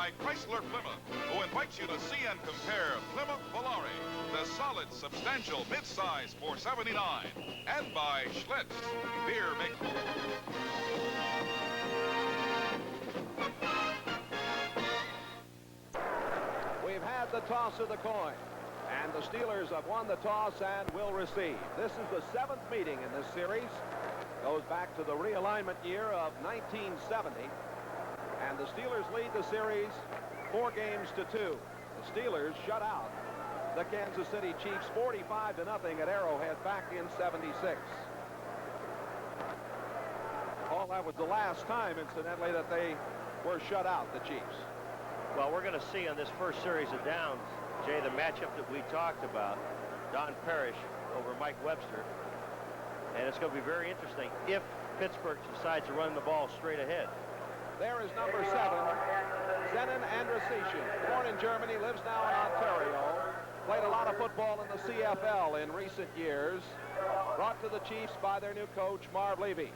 by Chrysler Plymouth, who invites you to see and compare Plymouth Volare, the solid, substantial midsize 479, and by Schlitz, beer maker. We've had the toss of the coin, and the Steelers have won the toss and will receive. This is the 7th meeting in this series. Goes back to the realignment year of 1970. And the Steelers lead the series 4 games to 2. The Steelers shut out the Kansas City Chiefs 45-0 at Arrowhead back in '76. Paul, that was the last time, incidentally, that they were shut out, the Chiefs. Well, we're going to see on this first series of downs, Jay, the matchup that we talked about, Don Parrish over Mike Webster. And it's going to be very interesting if Pittsburgh decides to run the ball straight ahead. There is number 7, Zenon Andrusichin. Born in Germany, lives now in Ontario. Played a lot of football in the CFL in recent years. Brought to the Chiefs by their new coach, Marv Levy.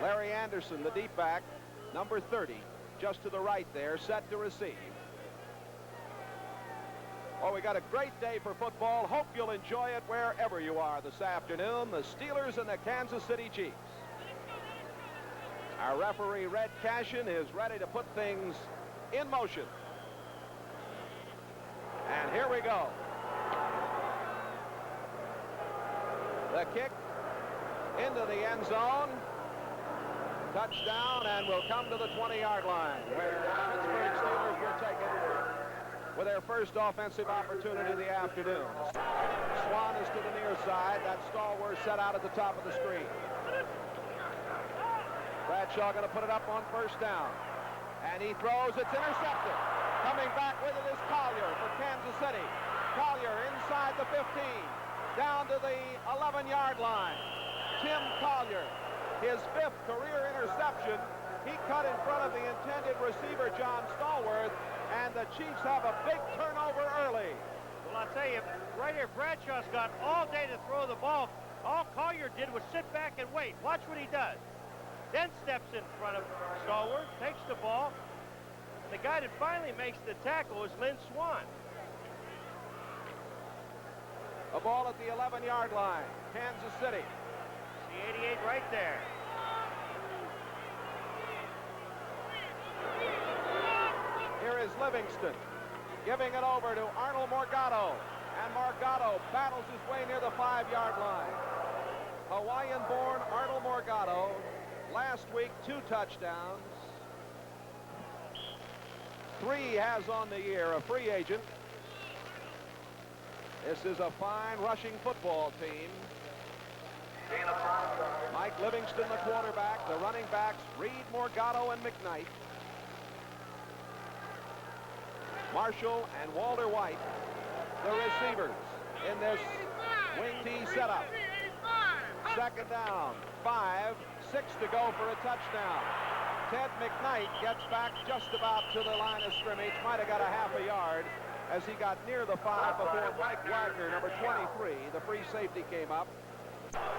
Larry Anderson, the deep back, number 30, just to the right there, set to receive. Oh, we got a great day for football. Hope you'll enjoy it wherever you are this afternoon. The Steelers and the Kansas City Chiefs. Our referee, Red Cashin, is ready to put things in motion. And here we go. The kick into the end zone. Touchdown, and will come to the 20-yard line, where the Pittsburgh Steelers will take it with their first offensive opportunity of the afternoon. Swan is to the near side. That Stallworth set out at the top of the screen. Bradshaw going to put it up on first down. And he throws. It's intercepted. Coming back with it is Collier for Kansas City. Collier inside the 15. Down to the 11-yard line. Tim Collier, his 5th career interception. He cut in front of the intended receiver, John Stallworth. And the Chiefs have a big turnover early. Well, I'll tell you, right here, Bradshaw's got all day to throw the ball. All Collier did was sit back and wait. Watch what he does. Then steps in front of Stallworth, takes the ball. The guy that finally makes the tackle is Lynn Swan. A ball at the 11-yard line. Kansas City. The 88 right there. Here is Livingston giving it over to Arnold Morgado. And Morgado battles his way near the 5-yard line. Hawaiian-born Arnold Morgado. Last week, 2 touchdowns. 3 has on the year, a free agent. This is a fine rushing football team. Mike Livingston, the quarterback. The running backs, Reed, Morgado, and McKnight. Marshall and Walter White, the receivers in this wing T setup. Second down, 5, 6 to go for a touchdown. Ted McKnight gets back just about to the line of scrimmage. Might have got a half a yard as he got near the 5 before Mike Wagner, number 23, the free safety, came up.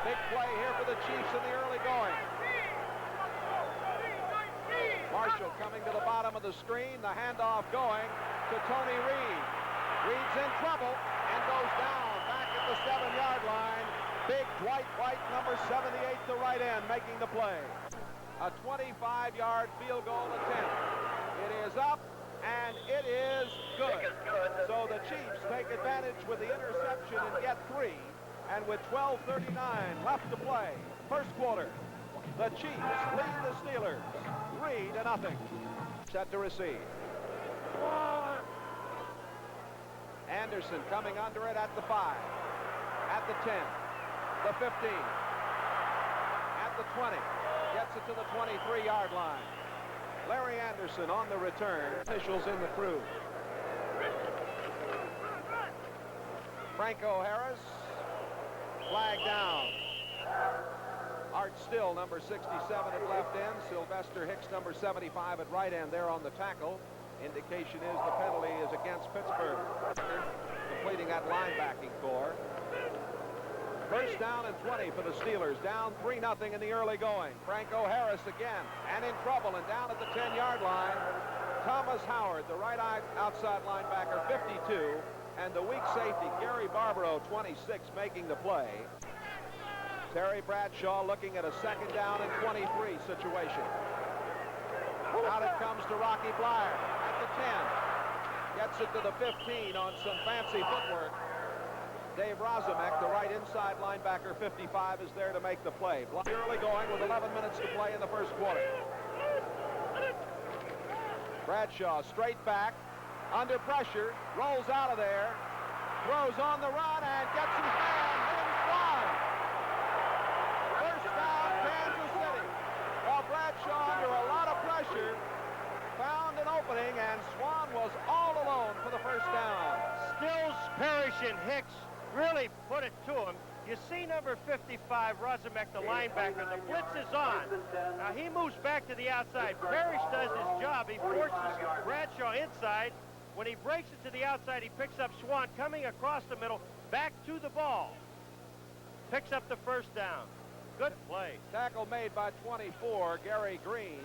Big play here for the Chiefs in the early going. Marshall coming to the bottom of the screen. The handoff going to Tony Reed. Reed's in trouble and goes down back at the 7-yard line. Big Dwight White, number 78, the right end, making the play. A 25-yard field goal attempt. It is up, and it is good. So the Chiefs take advantage with the interception and get 3. And with 12:39 left to play, first quarter, the Chiefs lead the Steelers 3-0. Set to receive. Anderson coming under it at the 5, at the 10, the 15, at the 20, gets it to the 23-yard line. Larry Anderson on the return, officials in the crew. Franco Harris, flag down. Art Still, number 67 at left end. Sylvester Hicks, number 75 at right end there on the tackle. Indication is the penalty is against Pittsburgh, completing that linebacking core. First down and 20 for the Steelers, down 3-0 in the early going. Franco Harris again, and in trouble, and down at the 10-yard line. Thomas Howard, the right outside linebacker, 52, and the weak safety, Gary Barbaro, 26, making the play. Terry Bradshaw looking at a second down and 23 situation. Out it comes to Rocky Blyer at the 10. Gets it to the 15 on some fancy footwork. Dave Rozamek, the right inside linebacker, 55, is there to make the play. Early going with 11 minutes to play in the first quarter. Bradshaw straight back, under pressure, rolls out of there, throws on the run, and gets his man, Lynn Swan. First down, Kansas City. While Bradshaw, under a lot of pressure, found an opening, and Swan was all alone for the first down. Stills, Parrish, and Hicks really put it to him. You see number 55, Rozamek, the linebacker. The blitz is on. Now he moves back to the outside. Parrish does his job. He forces Bradshaw inside. When he breaks it to the outside, he picks up Swan coming across the middle, back to the ball. Picks up the first down. Good play. Tackle made by 24, Gary Green.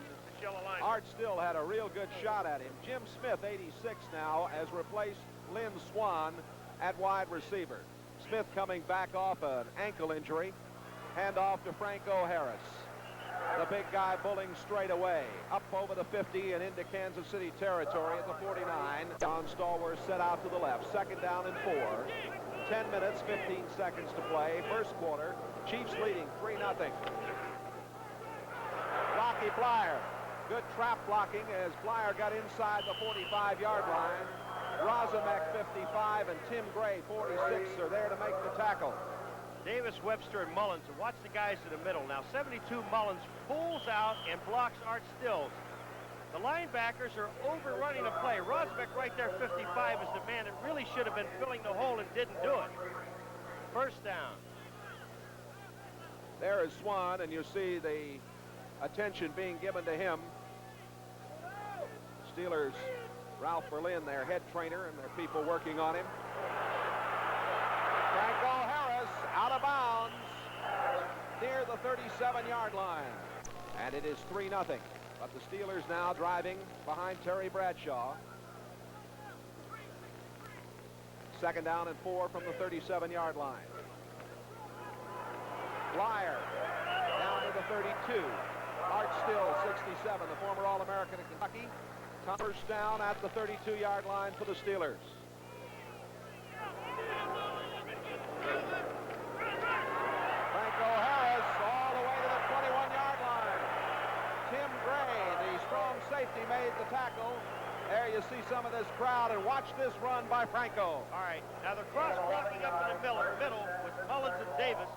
Art Still had a real good shot at him. Jim Smith, 86 now, has replaced Lynn Swan at wide receiver. Smith coming back off an ankle injury. Hand off to Franco Harris. The big guy bulling straight away. Up over the 50 and into Kansas City territory at the 49. John Stallworth set out to the left. Second down and 4. 10 minutes, 15 seconds to play. First quarter. Chiefs leading 3-0. Rocky Blyer. Good trap blocking as Blyer got inside the 45-yard line. Rozamek, 55, and Tim Gray, 46, are there to make the tackle. Davis, Webster, and Mullins. And watch the guys in the middle. Now, 72 Mullins pulls out and blocks Art Stills. The linebackers are overrunning the play. Rozamek right there, 55, is the man that really should have been filling the hole and didn't do it. First down. There is Swan, and you see the attention being given to him. Steelers, Ralph Berlin, their head trainer, and their people working on him. Franco Harris out of bounds near the 37-yard line. And it is 3-0. But the Steelers now driving behind Terry Bradshaw. Second down and 4 from the 37-yard line. Blyer down to the 32. Art Still, 67, the former All-American in Kentucky. First down at the 32-yard line for the Steelers. Franco Harris all the way to the 21-yard line. Tim Gray, the strong safety, made the tackle. There you see some of this crowd, and watch this run by Franco. All right, now the cross blocking up in the middle with Mullins and Davis.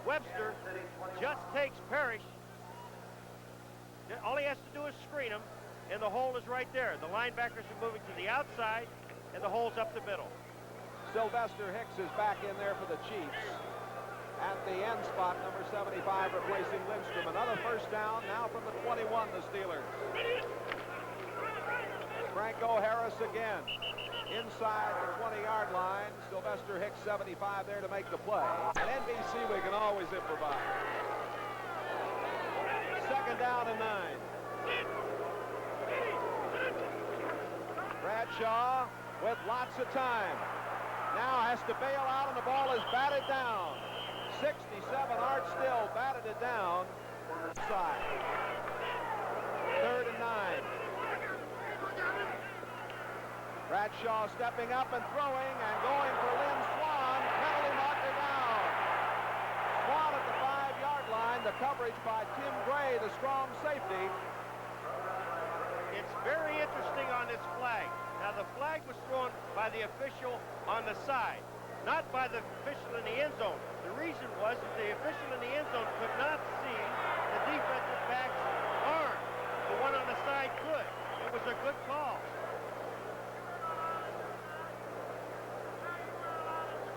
Webster just takes Parrish. All he has to do is screen him, and the hole is right there. The linebackers are moving to the outside, and the hole's up the middle. Sylvester Hicks is back in there for the Chiefs. At the end spot, number 75 replacing Lindstrom. Another first down now from the 21, the Steelers. Franco Harris again. Inside the 20-yard line. Sylvester Hicks, 75, there to make the play. At NBC, we can always improvise. Second down and 9. Bradshaw with lots of time. Now has to bail out, and the ball is batted down. 67, Art Still batted it down. Side. Third and 9. Bradshaw stepping up and throwing and going for Lynn Swan. Penalty marker down. Swan at the 5-yard line. The coverage by Tim Gray, the strong safety. It's very interesting on this flag. Now, the flag was thrown by the official on the side, not by the official in the end zone. The reason was that the official in the end zone could not see the defensive back's arm. The one on the side could. It was a good call.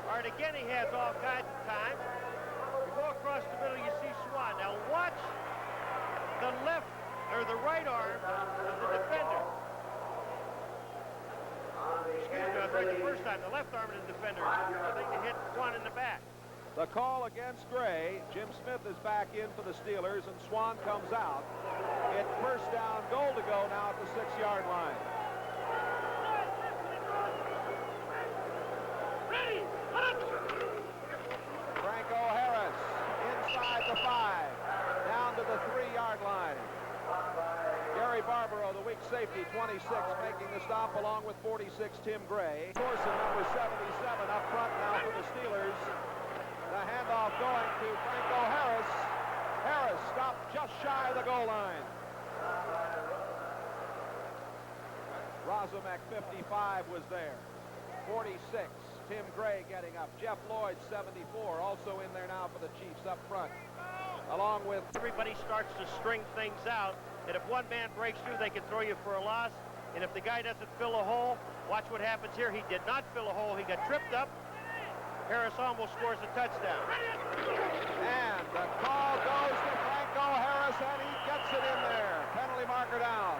All right, again, he has all kinds of time. You go across the middle, you see Swan. Now watch the left, or the right arm of the defender. Excuse me, I was right the first time. The left arm of the defender is something to hit Swan in the back. The call against Gray. Jim Smith is back in for the Steelers, and Swan comes out. It's first down, goal to go now at the 6-yard line. safety, 26, making the stop along with 46, Tim Gray. Thorson, number 77, up front now for the Steelers. The handoff going to Franco Harris. Harris stopped just shy of the goal line. Rozomek, 55, was there. 46, Tim Gray getting up. Jeff Lloyd, 74, also in there now for the Chiefs up front. Along with... Everybody starts to string things out, and if one man breaks through, they can throw you for a loss. And if the guy doesn't fill a hole, watch what happens here. He did not fill a hole. He got tripped up. Harris almost scores a touchdown. And the call goes to Franco Harris, and he gets it in there. Penalty marker down.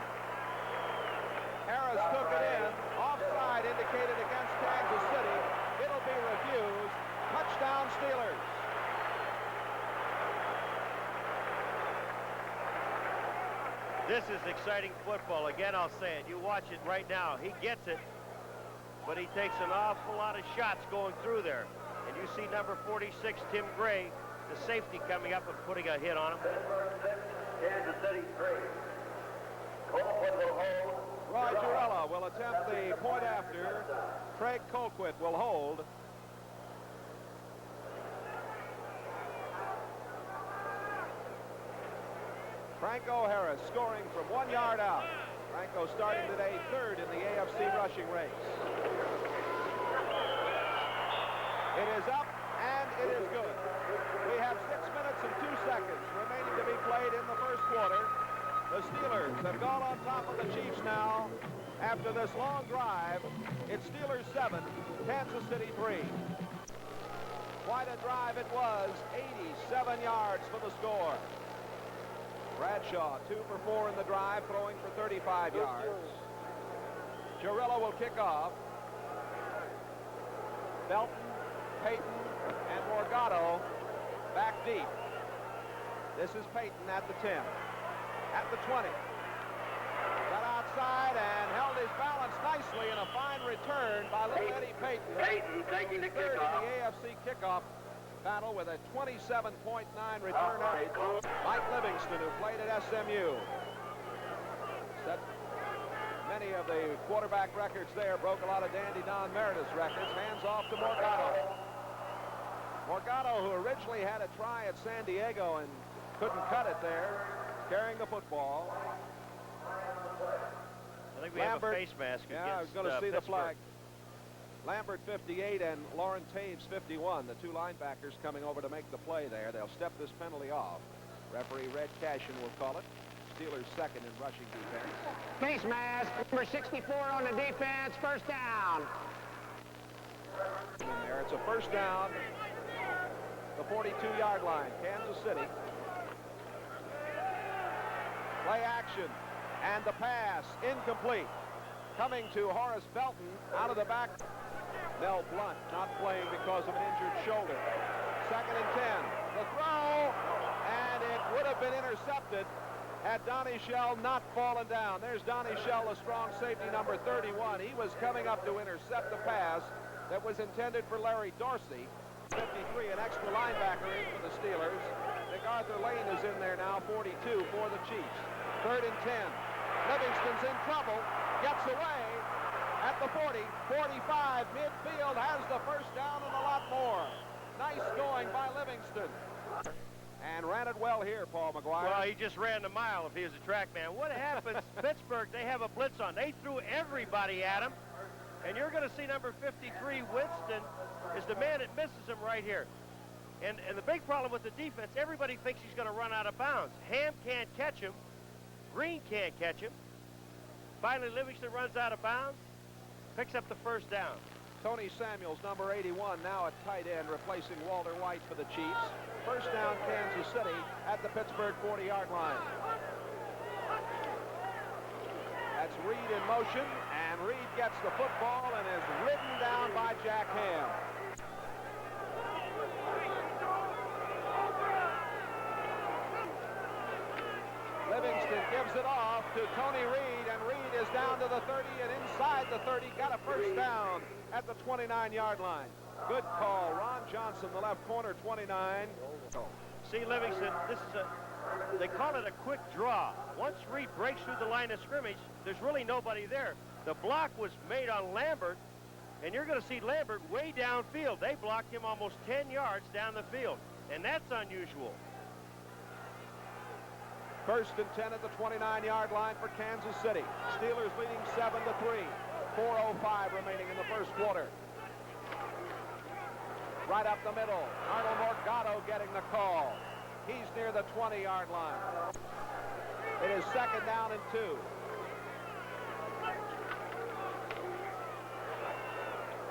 Harris took it in. Offside indicated against Kansas City. It'll be refused. Touchdown, Steelers. This is exciting football. Again, I'll say it. You watch it right now. He gets it, but he takes an awful lot of shots going through there. And you see number 46, Tim Gray, the safety, coming up and putting a hit on him. Kansas City 3. Colquitt will hold. Roy Girella will attempt the point after. Craig Colquitt will hold. Franco Harris scoring from 1 yard out. Franco starting today third in the AFC rushing race. It is up and it is good. We have 6 minutes and 2 seconds remaining to be played in the first quarter. The Steelers have gone on top of the Chiefs now after this long drive. It's Steelers 7, Kansas City 3. Quite a drive it was, 87 yards for the score. Bradshaw, 2 for 4 in the drive, throwing for 35 yards. Girella will kick off. Belton, Payton, and Morgado back deep. This is Payton at the 10. At the 20. Got outside and held his balance nicely in a fine return by little Eddie Payton. Payton taking the Third kickoff. in the AFC kickoff battle with a 27.9 return average. Mike Livingston, who played at SMU. Set many of the quarterback records there, broke a lot of Dandy Don Meredith's records. Hands off to Morgado. Morgado, who originally had a try at San Diego and couldn't cut it there, carrying the football. I think we Lambert, have a face mask yeah, against I was going to see Pittsburgh. the flag. Lambert 58 and Lauren Taves 51, the two linebackers coming over to make the play there. They'll step this penalty off. Referee Red Cashin will call it. Steelers second in rushing defense. Face mask, number 64 on the defense, first down. In there, it's a first down. The 42-yard line, Kansas City. Play action, and the pass incomplete. Coming to Horace Belton out of the back. Mel Blunt not playing because of an injured shoulder. Second and 10. The throw, and it would have been intercepted had Donnie Shell not fallen down. There's Donnie Shell, the strong safety, number 31. He was coming up to intercept the pass that was intended for Larry Dorsey. 53, an extra linebacker in for the Steelers. MacArthur Lane is in there now, 42 for the Chiefs. Third and 10. Livingston's in trouble, gets away at the 40, 45, midfield, has the first down and a lot more. Nice going by Livingston. And ran it well here, Paul McGuire. Well, he just ran the mile if he was a track man. What happens, Pittsburgh, they have a blitz on. They threw everybody at him. And you're going to see number 53, Winston, is the man that misses him right here. And the big problem with the defense, everybody thinks he's going to run out of bounds. Ham can't catch him. Green can't catch him. Finally, Livingston runs out of bounds, picks up the first down. Tony Samuels, number 81, now at tight end, replacing Walter White for the Chiefs. First down, Kansas City at the Pittsburgh 40-yard line. That's Reed in motion, and Reed gets the football and is ridden down by Jack Ham. Livingston gives it off to Tony Reed, and Reed is down to the 30 and inside the 30, got a first down at the 29-yard line. Good call. Ron Johnson, the left corner, 29. See, Livingston, this is a They call it a quick draw. Once Reed breaks through the line of scrimmage, there's really nobody there. The block was made on Lambert, and you're going to see Lambert way downfield. They blocked him almost 10 yards down the field, and that's unusual. First and 10 at the 29-yard line for Kansas City. Steelers leading 7-3. 4:05 remaining in the first quarter. Right up the middle. Arnold Morgado getting the call. He's near the 20-yard line. It is second down and 2.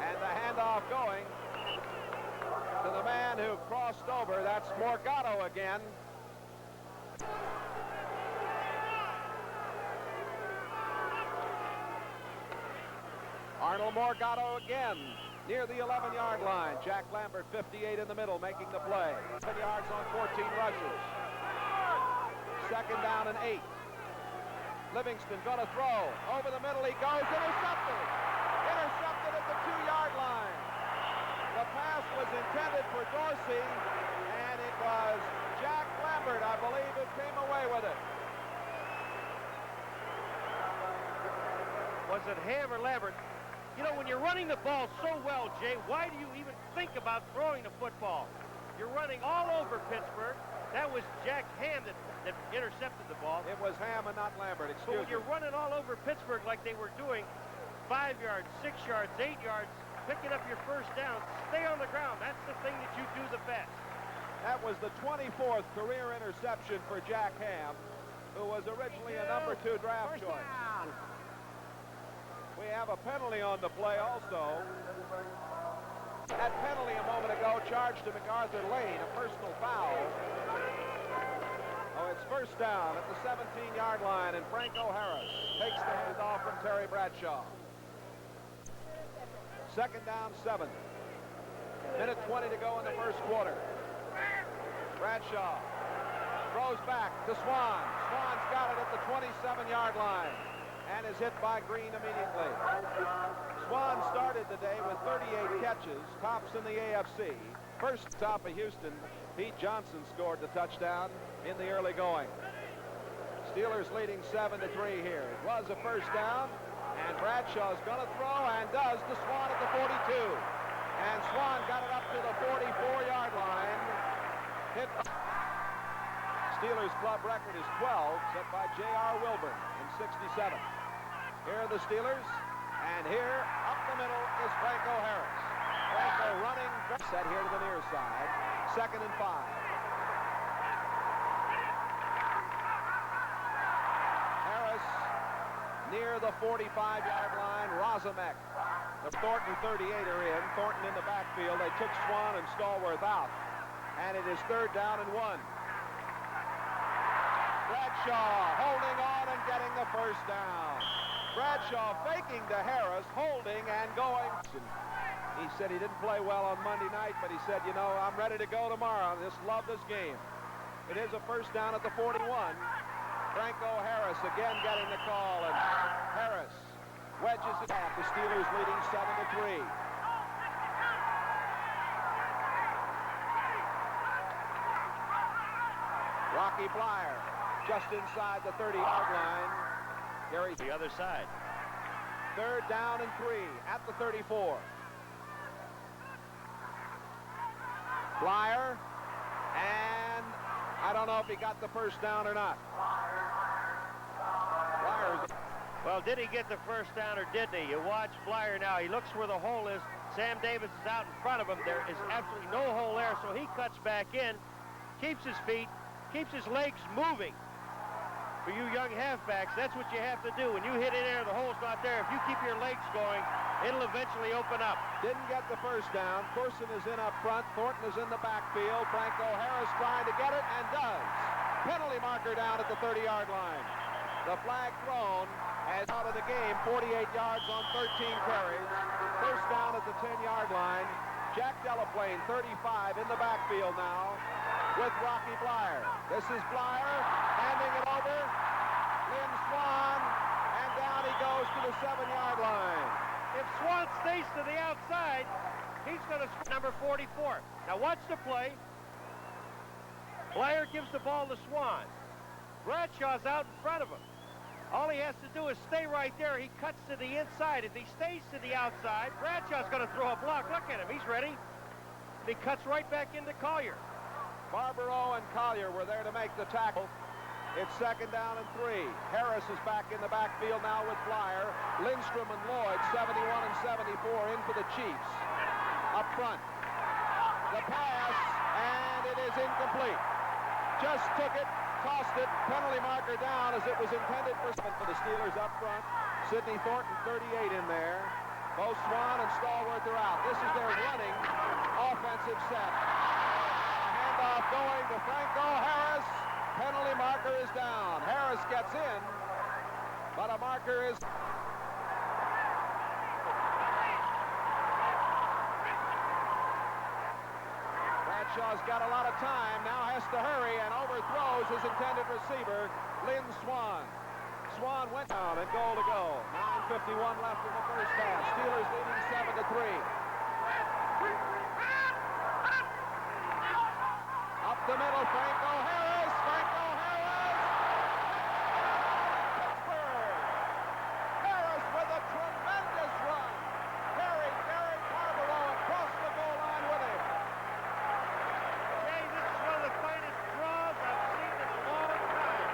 And the handoff going to the man who crossed over. That's Morgado again. Arnold Morgado again near the 11-yard line. Jack Lambert, 58 in the middle, making the play. 7 yards on 14 rushes. Second down and 8. Livingston going to throw. Over the middle he goes. Intercepted. Intercepted at the 2-yard line. The pass was intended for Dorsey, and it was Jack Lambert, I believe, who came away with it. Was it Ham or Lambert? You know, when you're running the ball so well, Jay, why do you even think about throwing the football? You're running all over Pittsburgh. That was Jack Ham that intercepted the ball. It was Ham and not Lambert, excuse me. But when you're running all over Pittsburgh like they were doing, 5 yards, 6 yards, 8 yards, picking up your first down, stay on the ground. That's the thing that you do the best. That was the 24th career interception for Jack Ham, who was originally a number 2 draft choice. We have a penalty on the play also. That penalty a moment ago charged to MacArthur Lane, a personal foul. Oh, it's first down at the 17-yard line, and Franco Harris takes the handoff from Terry Bradshaw. Second down, 7. Minute 20 to go in the first quarter. Bradshaw throws back to Swan. Swan's got it at the 27-yard line and is hit by Green immediately. Swan started the day with 38 catches, tops in the AFC. First top of Houston, Pete Johnson scored the touchdown in the early going. Steelers leading 7-3 here. It was a first down, and Bradshaw's going to throw, and does, to Swan at the 42. And Swan got it up to the 44-yard line. Hit. Steelers club record is 12, set by J.R. Wilburn in 67. Here are the Steelers, and here up the middle is Franco Harris. Franco running, set here to the near side. Second and 5. Harris near the 45-yard line. Rozamek. The Thornton 38 are in. Thornton in the backfield. They took Swan and Stallworth out, and it is third down and 1. Bradshaw holding on and getting the first down. Bradshaw faking to Harris, holding and going. He said he didn't play well on Monday night, but he said, you know, I'm ready to go tomorrow. I just love this game. It is a first down at the 41. Franco Harris again getting the call, and Harris wedges it back. The Steelers leading 7-3. Rocky Blyer just inside the 30-yard line. Gary, the other side. Third down and 3 at the 34. Blyer, and I don't know if he got the first down or not. Blyer's. Well, did he get the first down or didn't he? You watch Blyer now. He looks where the hole is. Sam Davis is out in front of him. There is absolutely no hole there, so he cuts back in, keeps his feet, keeps his legs moving. For you young halfbacks, that's what you have to do. When you hit in there, the hole's not there. If you keep your legs going, it'll eventually open up. Didn't get the first down. Corson is in up front. Thornton is in the backfield. Franco Harris trying to get it, and does. Penalty marker down at the 30-yard line. The flag thrown as out of the game, 48 yards on 13 carries. First down at the 10-yard line. Jack Delaplane, 35, in the backfield now with Rocky Blyer. This is Blyer handing it over. Lynn Swan, and down he goes to the 7-yard line. If Swan stays to the outside, he's going to score number 44. Now watch the play. Flyer gives the ball to Swan. Bradshaw's out in front of him. All he has to do is stay right there. He cuts to the inside. If he stays to the outside, Bradshaw's going to throw a block. Look at him. He's ready. And he cuts right back into Collier. Barbaro and Collier were there to make the tackle. It's 2nd down and 3. Harris is back in the backfield now with Flyer. Lindstrom and Lloyd, 71 and 74, in for the Chiefs. Up front. The pass, and it is incomplete. Just took it, tossed it, penalty marker down as it was intended for the Steelers up front. Sidney Thornton, 38 in there. Both Swan and Stallworth are out. This is their running offensive set. A handoff going to Franco Harris. Penalty marker is down. Harris gets in, but a marker is... Bradshaw's got a lot of time, now has to hurry and overthrows his intended receiver, Lynn Swan. Swan went down and goal to go. 9:51 left in the first half. Steelers leading 7-3. Up the middle, Franco Harris. Franco Harris. Pittsburgh. Harris with a tremendous run. Carried Derek Barbaro across the goal line with him. Jay, this is one of the finest draws I've seen in a long time.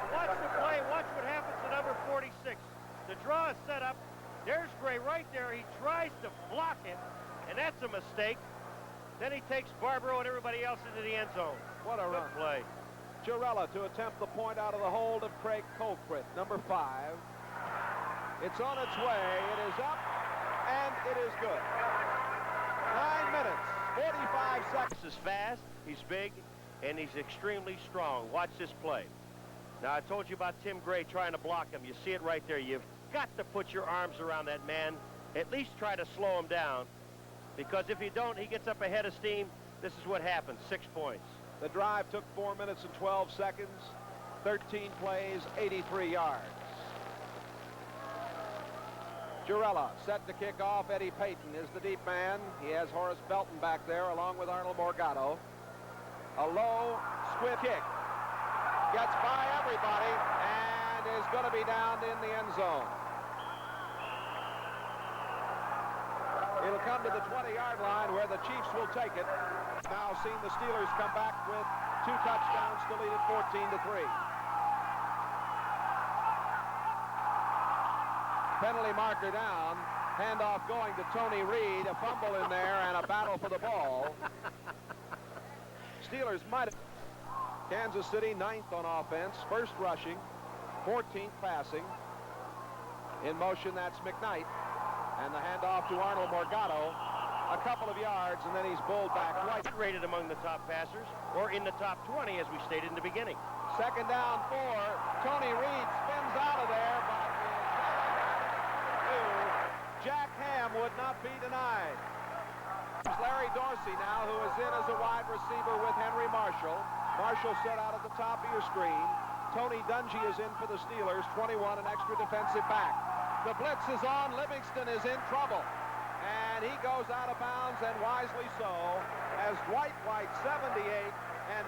Watch the play. Watch what happens to number 46. The draw is set up. There's Gray right there. He tries to block it, and that's a mistake. Then he takes Barbaro and everybody else into the end zone. What a run. Play. Girella to attempt the point out of the hold of Craig Colquitt, number 5. It's on its way. It is up, and it is good. 9 minutes, 45 seconds. This is fast, he's big, and he's extremely strong. Watch this play. Now, I told you about Tim Gray trying to block him. You see it right there. You've got to put your arms around that man. At least try to slow him down. Because if you don't, he gets up ahead of steam. This is what happens, 6 points. The drive took 4 minutes and 12 seconds, 13 plays, 83 yards. Girella set to kick off. Eddie Payton is the deep man. He has Horace Belton back there along with Arnold Morgado. A low squib kick. Gets by everybody and is going to be down in the end zone. It'll come to the 20-yard line where the Chiefs will take it. Now seen the Steelers come back with 2 touchdowns to lead it 14-3. Penalty marker down. Handoff going to Tony Reed. A fumble in there and a battle for the ball. Steelers might have... Kansas City 9th on offense. 1st rushing. 14th passing. In motion, that's McKnight. And the handoff to Arnold Morgado, a couple of yards, and then he's bowled back right. Rated among the top passers, or in the top 20, as we stated in the beginning. 2nd down 4. Tony Reed spins out of there, but Jack Ham would not be denied. There's Larry Dorsey now, who is in as a wide receiver with Henry Marshall. Marshall set out at the top of your screen. Tony Dungy is in for the Steelers, 21, an extra defensive back. The blitz is on. Livingston is in trouble. And he goes out of bounds, and wisely so, as Dwight White, 78, and...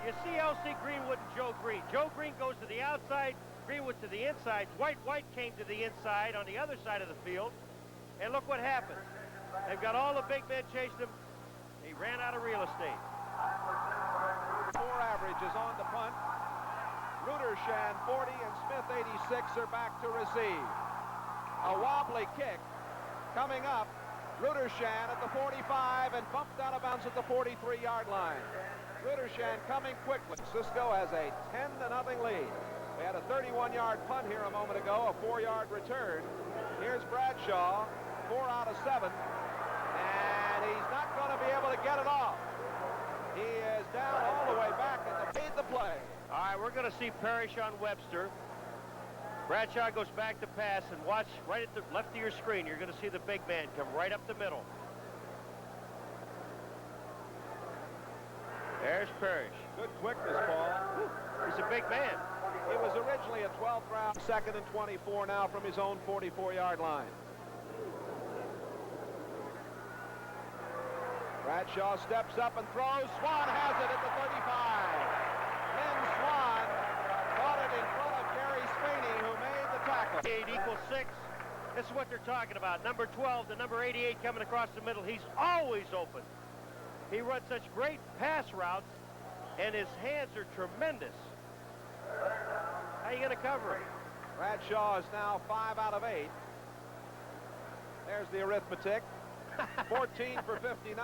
You see L.C. Greenwood and Joe Green. Joe Green goes to the outside, Greenwood to the inside. Dwight White came to the inside on the other side of the field. And look what happened. They've got all the big men chased him. He ran out of real estate. 4 average is on the punt. Rudershan 40 and Smith 86 are back to receive. A wobbly kick coming up. Rudershan at the 45 and bumped out of bounds at the 43-yard line. Rudershan coming quickly. Cisco has a 10-0 lead. We had a 31-yard punt here a moment ago, a 4-yard return. Here's Bradshaw, 4 out of 7, and he's not going to be able to get it off. He is down all the way back and made the play. All right, we're going to see Parrish on Webster. Bradshaw goes back to pass, and watch right at the left of your screen. You're going to see the big man come right up the middle. There's Parrish. Good quickness, Paul. He's a big man. He was originally a 12th round, 2nd and 24 now from his own 44-yard line. Bradshaw steps up and throws. Swan has it at the 35. Lynn Swan caught it in front of Gary Spaney, who made the tackle. 8 equals 6. This is what they're talking about. Number 12 to number 88 coming across the middle. He's always open. He runs such great pass routes, and his hands are tremendous. How are you going to cover him? Bradshaw is now 5 out of 8. There's the arithmetic. 14 for 59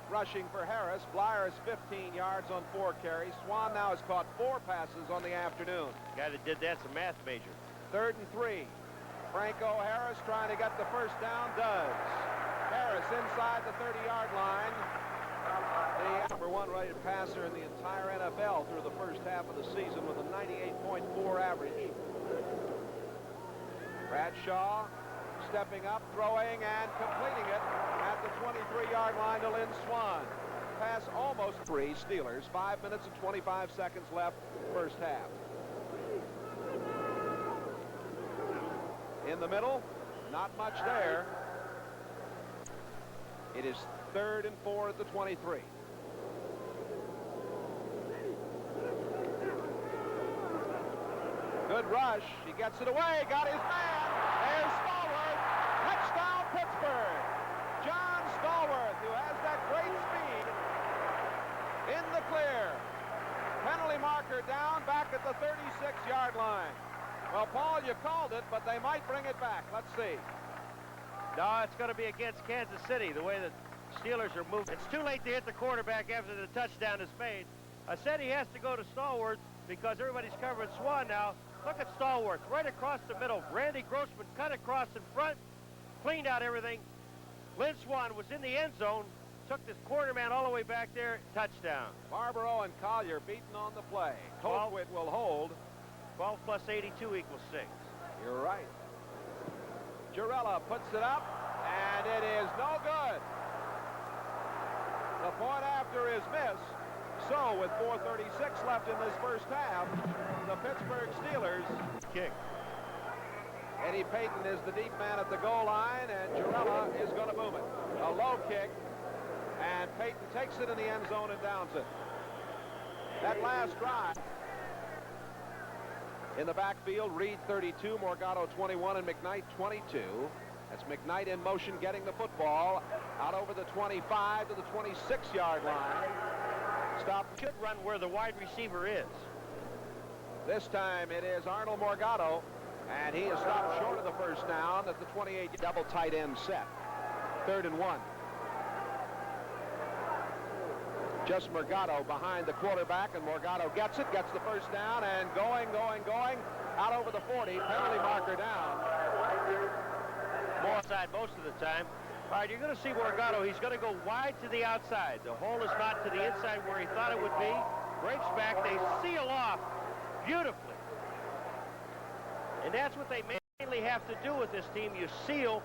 rushing for Harris. Blyers 15 yards on 4 carries. Swan now has caught 4 passes on the afternoon. The guy that did that's a math major. 3rd and 3. Franco Harris trying to get the first down. Does. Harris inside the 30-yard line. The number 1 rated passer in the entire NFL through the first half of the season with a 98.4 average. Bradshaw stepping up, throwing, and completing it at the 23-yard line to Lynn Swan. Pass almost 3 Steelers. 5 minutes and 25 seconds left first half. In the middle, not much there. It is 3rd and 4 at the 23. Good rush. He gets it away. Got his man. There's Stallworth. Touchdown, Pittsburgh. John Stallworth, who has that great speed, in the clear. Penalty marker down back at the 36-yard line. Well, Paul, you called it, but they might bring it back. Let's see. No, it's going to be against Kansas City, the way the Steelers are moving. It's too late to hit the quarterback after the touchdown is made. I said he has to go to Stallworth because everybody's covering Swan now. Look at Stallworth right across the middle. Randy Grossman cut across in front, cleaned out everything. Lynn Swan was in the end zone, took this quarterman all the way back there, touchdown. Barbaro and Collier beaten on the play. Colquitt will hold. 12 plus 82 equals 6. You're right. Girella puts it up, and it is no good. The point after is missed. So, with 4:36 left in this first half, the Pittsburgh Steelers kick. Eddie Payton is the deep man at the goal line, and Girella is going to boom it. A low kick, and Payton takes it in the end zone and downs it. That last drive. In the backfield, Reed 32, Morgado 21, and McKnight 22. That's McKnight in motion getting the football out over the 25 to the 26-yard line. Stop. Should run where the wide receiver is. This time it is Arnold Morgado, and he is stopped short of the first down at the 28. Double tight end set. 3rd and 1. Just Morgado behind the quarterback, and Morgado gets it, gets the first down, and going, out over the 40, penalty marker down. More outside most of the time. All right, you're going to see Morgado. He's going to go wide to the outside. The hole is not to the inside where he thought it would be. Breaks back. They seal off beautifully. And that's what they mainly have to do with this team. You seal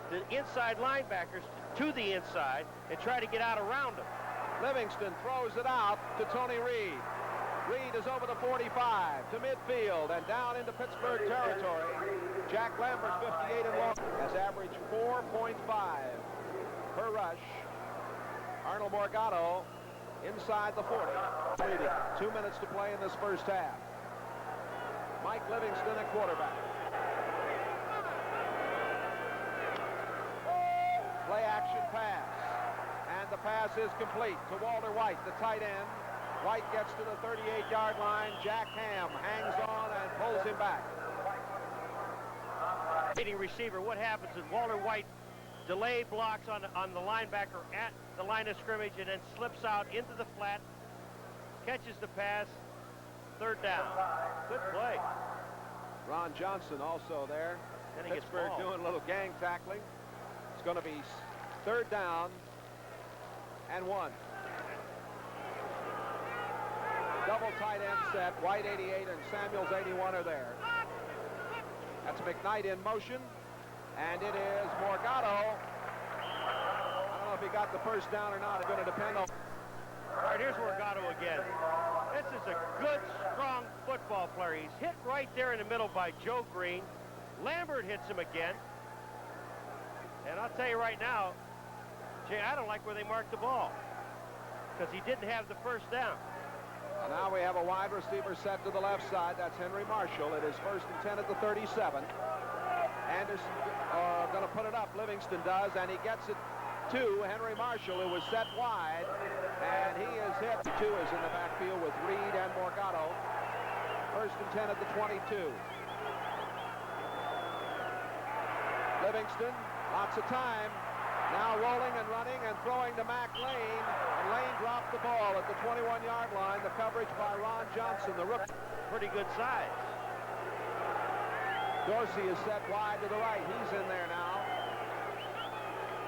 the inside linebackers to the inside and try to get out around them. Livingston throws it out to Tony Reed. Reed is over the 45 to midfield and down into Pittsburgh territory. Jack Lambert, 58 and long, has averaged 4.5 per rush. Arnold Morgado inside the 40. 2 minutes to play in this first half. Mike Livingston at quarterback. Play action pass. And the pass is complete to Walter White, the tight end. White gets to the 38-yard line. Jack Ham hangs on and pulls him back. Leading receiver, what happens is Walter White delay blocks on the linebacker at the line of scrimmage and then slips out into the flat, catches the pass, 3rd down. Good play. Ron Johnson also there. Then he gets Pittsburgh ball. doing a little gang tackling. It's going to be 3rd down and 1. Double tight end set. White 88 and Samuels 81 are there. That's McKnight in motion, and it is Morgado. I don't know if he got the first down or not. It's going to depend on. All right, here's Morgado again. This is a good, strong football player. He's hit right there in the middle by Joe Green. Lambert hits him again. And I'll tell you right now, Jay, I don't like where they marked the ball because he didn't have the first down. Now we have a wide receiver set to the left side. That's Henry Marshall. It is 1st and 10 at the 37. Anderson going to put it up. Livingston does, and he gets it to Henry Marshall, who was set wide, and he is hit. Two is in the backfield with Reed and Morgado. 1st and 10 at the 22. Livingston, lots of time. Now rolling and running and throwing to Mac Lane. And Lane dropped the ball at the 21-yard line. The coverage by Ron Johnson, the rookie. Pretty good size. Dorsey is set wide to the right. He's in there now.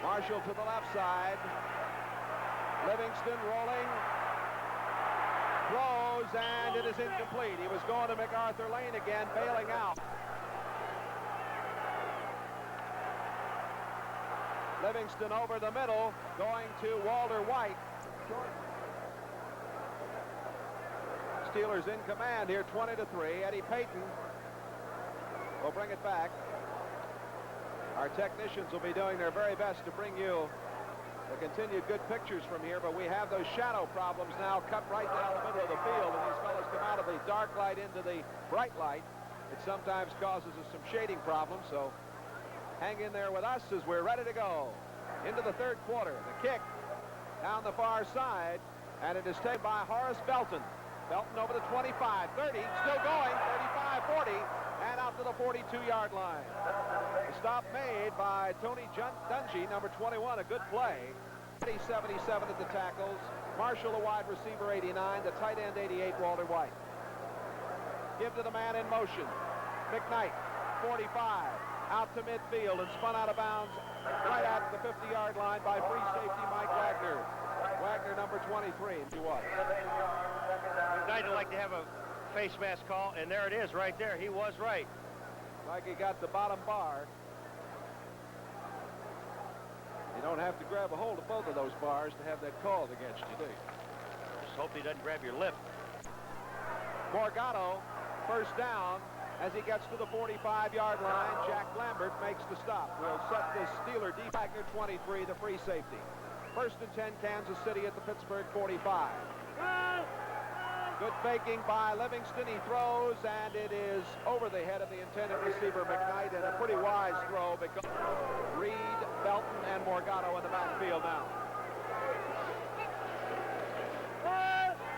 Marshall to the left side. Livingston rolling. Throws, and it is incomplete. He was going to MacArthur Lane again, bailing out. Livingston over the middle, going to Walter White. Steelers in command here, 20-3. Eddie Payton will bring it back. Our technicians will be doing their very best to bring you the continued good pictures from here, but we have those shadow problems now cut right down the middle of the field, and these fellas come out of the dark light into the bright light. It sometimes causes us some shading problems, so hang in there with us as we're ready to go into the third quarter. The kick down the far side, and it is taken by Horace Belton. Belton over the 25, 30, still going, 35, 40, and out to the 42-yard line. The stop made by Tony Dungy, number 21, a good play. 77 at the tackles. Marshall, the wide receiver, 89. The tight end, 88, Walter White. Give to the man in motion. McKnight, 45. Out to midfield and spun out of bounds right at the 50-yard line by free safety Mike Wagner. Wagner, number 23. He was. McKnight would like to have a face mask call, and there it is right there. He was right. Like he got the bottom bar. You don't have to grab a hold of both of those bars to have that called against you, do you? Just hope he doesn't grab your lip. Morgado, first down. As he gets to the 45-yard line, Jack Lambert makes the stop. We'll set the Steeler D. Wagner, 23, the free safety. 1st and 10, Kansas City at the Pittsburgh 45. Good faking by Livingston. He throws, and it is over the head of the intended receiver, McKnight, and a pretty wise throw because Reed, Belton, and Morgado in the backfield now.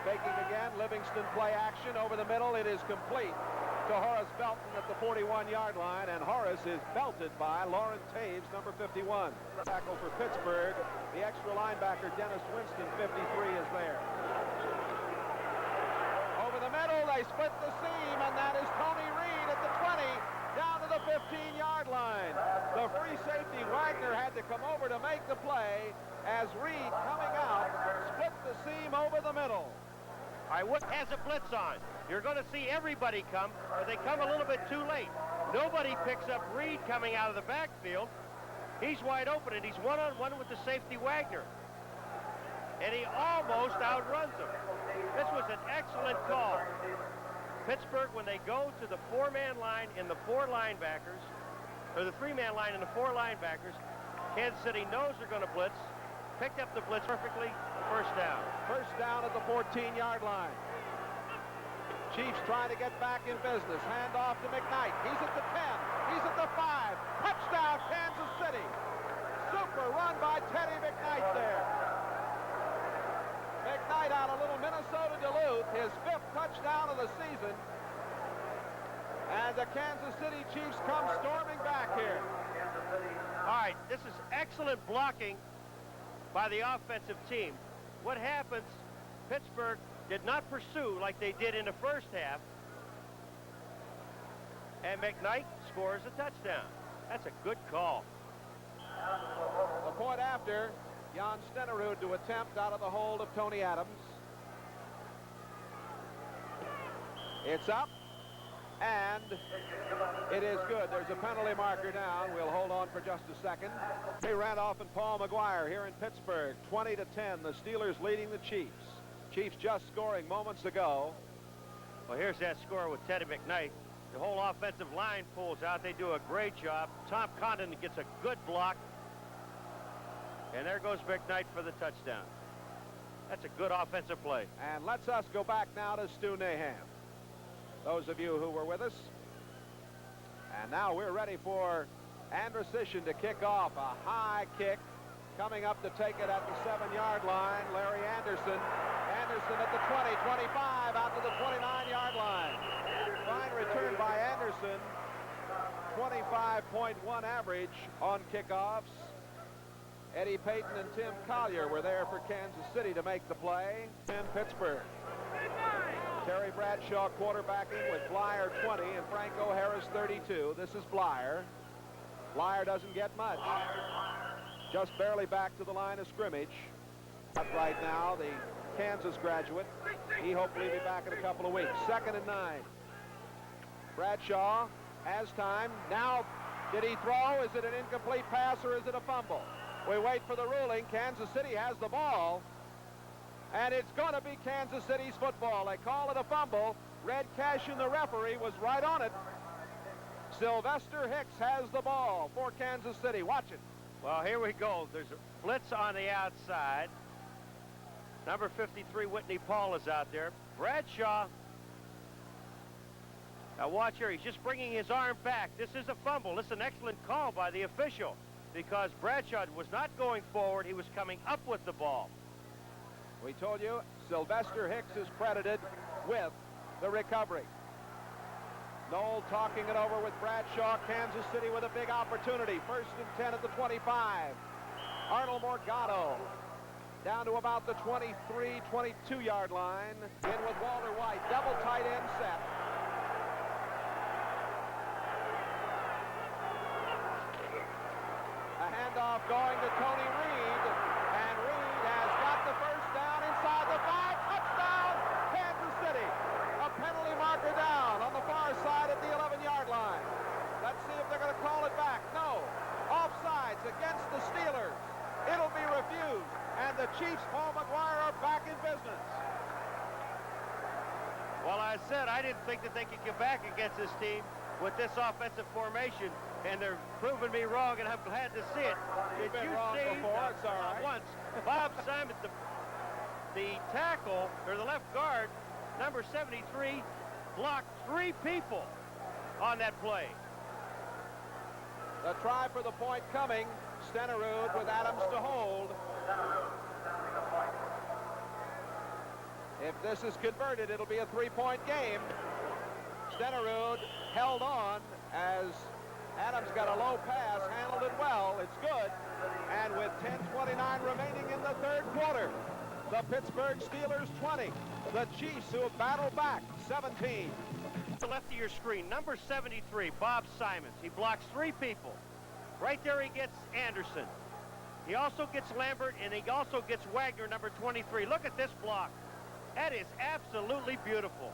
Faking again, Livingston play action over the middle. It is complete to Horace Belton at the 41-yard line, and Horace is belted by Lauren Taves, number 51. Tackle for Pittsburgh. The extra linebacker, Dennis Winston, 53, is there. Over the middle, they split the seam, and that is Tony Reed at the 20, down to the 15-yard line. The free safety, Wagner, had to come over to make the play as Reed, coming out, split the seam over the middle. All right, what has a blitz on? You're going to see everybody come, or they come a little bit too late. Nobody picks up Reed coming out of the backfield. He's wide open, and he's one-on-one with the safety, Wagner. And he almost outruns him. This was an excellent call. Pittsburgh, when they go to the four-man line in the four linebackers, or the three-man line in the four linebackers, Kansas City knows they're going to blitz, picked up the blitz perfectly, first down. First down at the 14-yard line. Chiefs trying to get back in business. Hand off to McKnight. He's at the 10. He's at the 5. Touchdown, Kansas City. Super run by Teddy McKnight there. McKnight out of little Minnesota Duluth, his 5th touchdown of the season. And the Kansas City Chiefs come storming back here. All right, this is excellent blocking by the offensive team. What happens, Pittsburgh did not pursue like they did in the first half, and McKnight scores a touchdown. That's a good call. The point after, Jan Stenerud to attempt out of the hold of Tony Adams. It's up, and it is good. There's a penalty marker down. We'll hold on for just a second. Ray Randolph and Paul McGuire here in Pittsburgh, 20-10. The Steelers leading the Chiefs. Chiefs just scoring moments ago. Well, here's that score with Teddy McKnight. The whole offensive line pulls out. They do a great job. Tom Condon gets a good block. And there goes McKnight for the touchdown. That's a good offensive play. And let's us go back now to Stu Nahan. Those of you who were with us. And now we're ready for Andrusician to kick off. A high kick coming up to take it at the 7-yard line. Larry Anderson. Anderson at the 20, 25, out to the 29-yard line. Fine return by Anderson. 25.1 average on kickoffs. Eddie Payton and Tim Collier were there for Kansas City to make the play in Pittsburgh. Terry Bradshaw quarterbacking with Blyer 20 and Franco Harris 32. This is Blyer. Blyer doesn't get much. Just barely back to the line of scrimmage. Up right now, the Kansas graduate. He hopefully be back in a couple of weeks. 2nd and 9. Bradshaw has time. Now, did he throw? Is it an incomplete pass or is it a fumble? We wait for the ruling. Kansas City has the ball. And it's going to be Kansas City's football. They call it a fumble. Red Cashin, the referee, was right on it. Sylvester Hicks has the ball for Kansas City. Watch it. Well, here we go. There's a blitz on the outside. Number 53, Whitney Paul, is out there. Bradshaw. Now watch here. He's just bringing his arm back. This is a fumble. This is an excellent call by the official because Bradshaw was not going forward. He was coming up with the ball. We told you Sylvester Hicks is credited with the recovery. Noel talking it over with Bradshaw. Kansas City with a big opportunity. 1st and 10 at the 25. Arnold Morgado down to about the 23, 22-yard line. In with Walter White. Double tight end set. A handoff going to Tony Reed. And Reed has got the first down inside the 5. Touchdown, Kansas City. A penalty marker down on the far side at the 11-yard line. Let's see if they're going to call it back. No. Offsides against the Steelers. It'll be refused. And the Chiefs, Paul McGuire, are back in business. Well, I said I didn't think that they could get back against this team with this offensive formation, and they're proving me wrong, and I'm glad to see it. You've been Did you wrong see before. It's all right. once Bob Simon, the tackle, or the left guard, number 73, blocked 3 people on that play. The try for the point coming. Stenerud with Adams to hold. If this is converted, it'll be a 3-point game. Stenerud held on as Adams got a low pass, handled it well. It's good. And with 10:29 remaining in the 3rd quarter, the Pittsburgh Steelers 20. The Chiefs, who have battled back, 17. To the left of your screen, number 73, Bob Simons. He blocks 3 people. Right there he gets Anderson. He also gets Lambert, and he also gets Wagner, number 23. Look at this block. That is absolutely beautiful.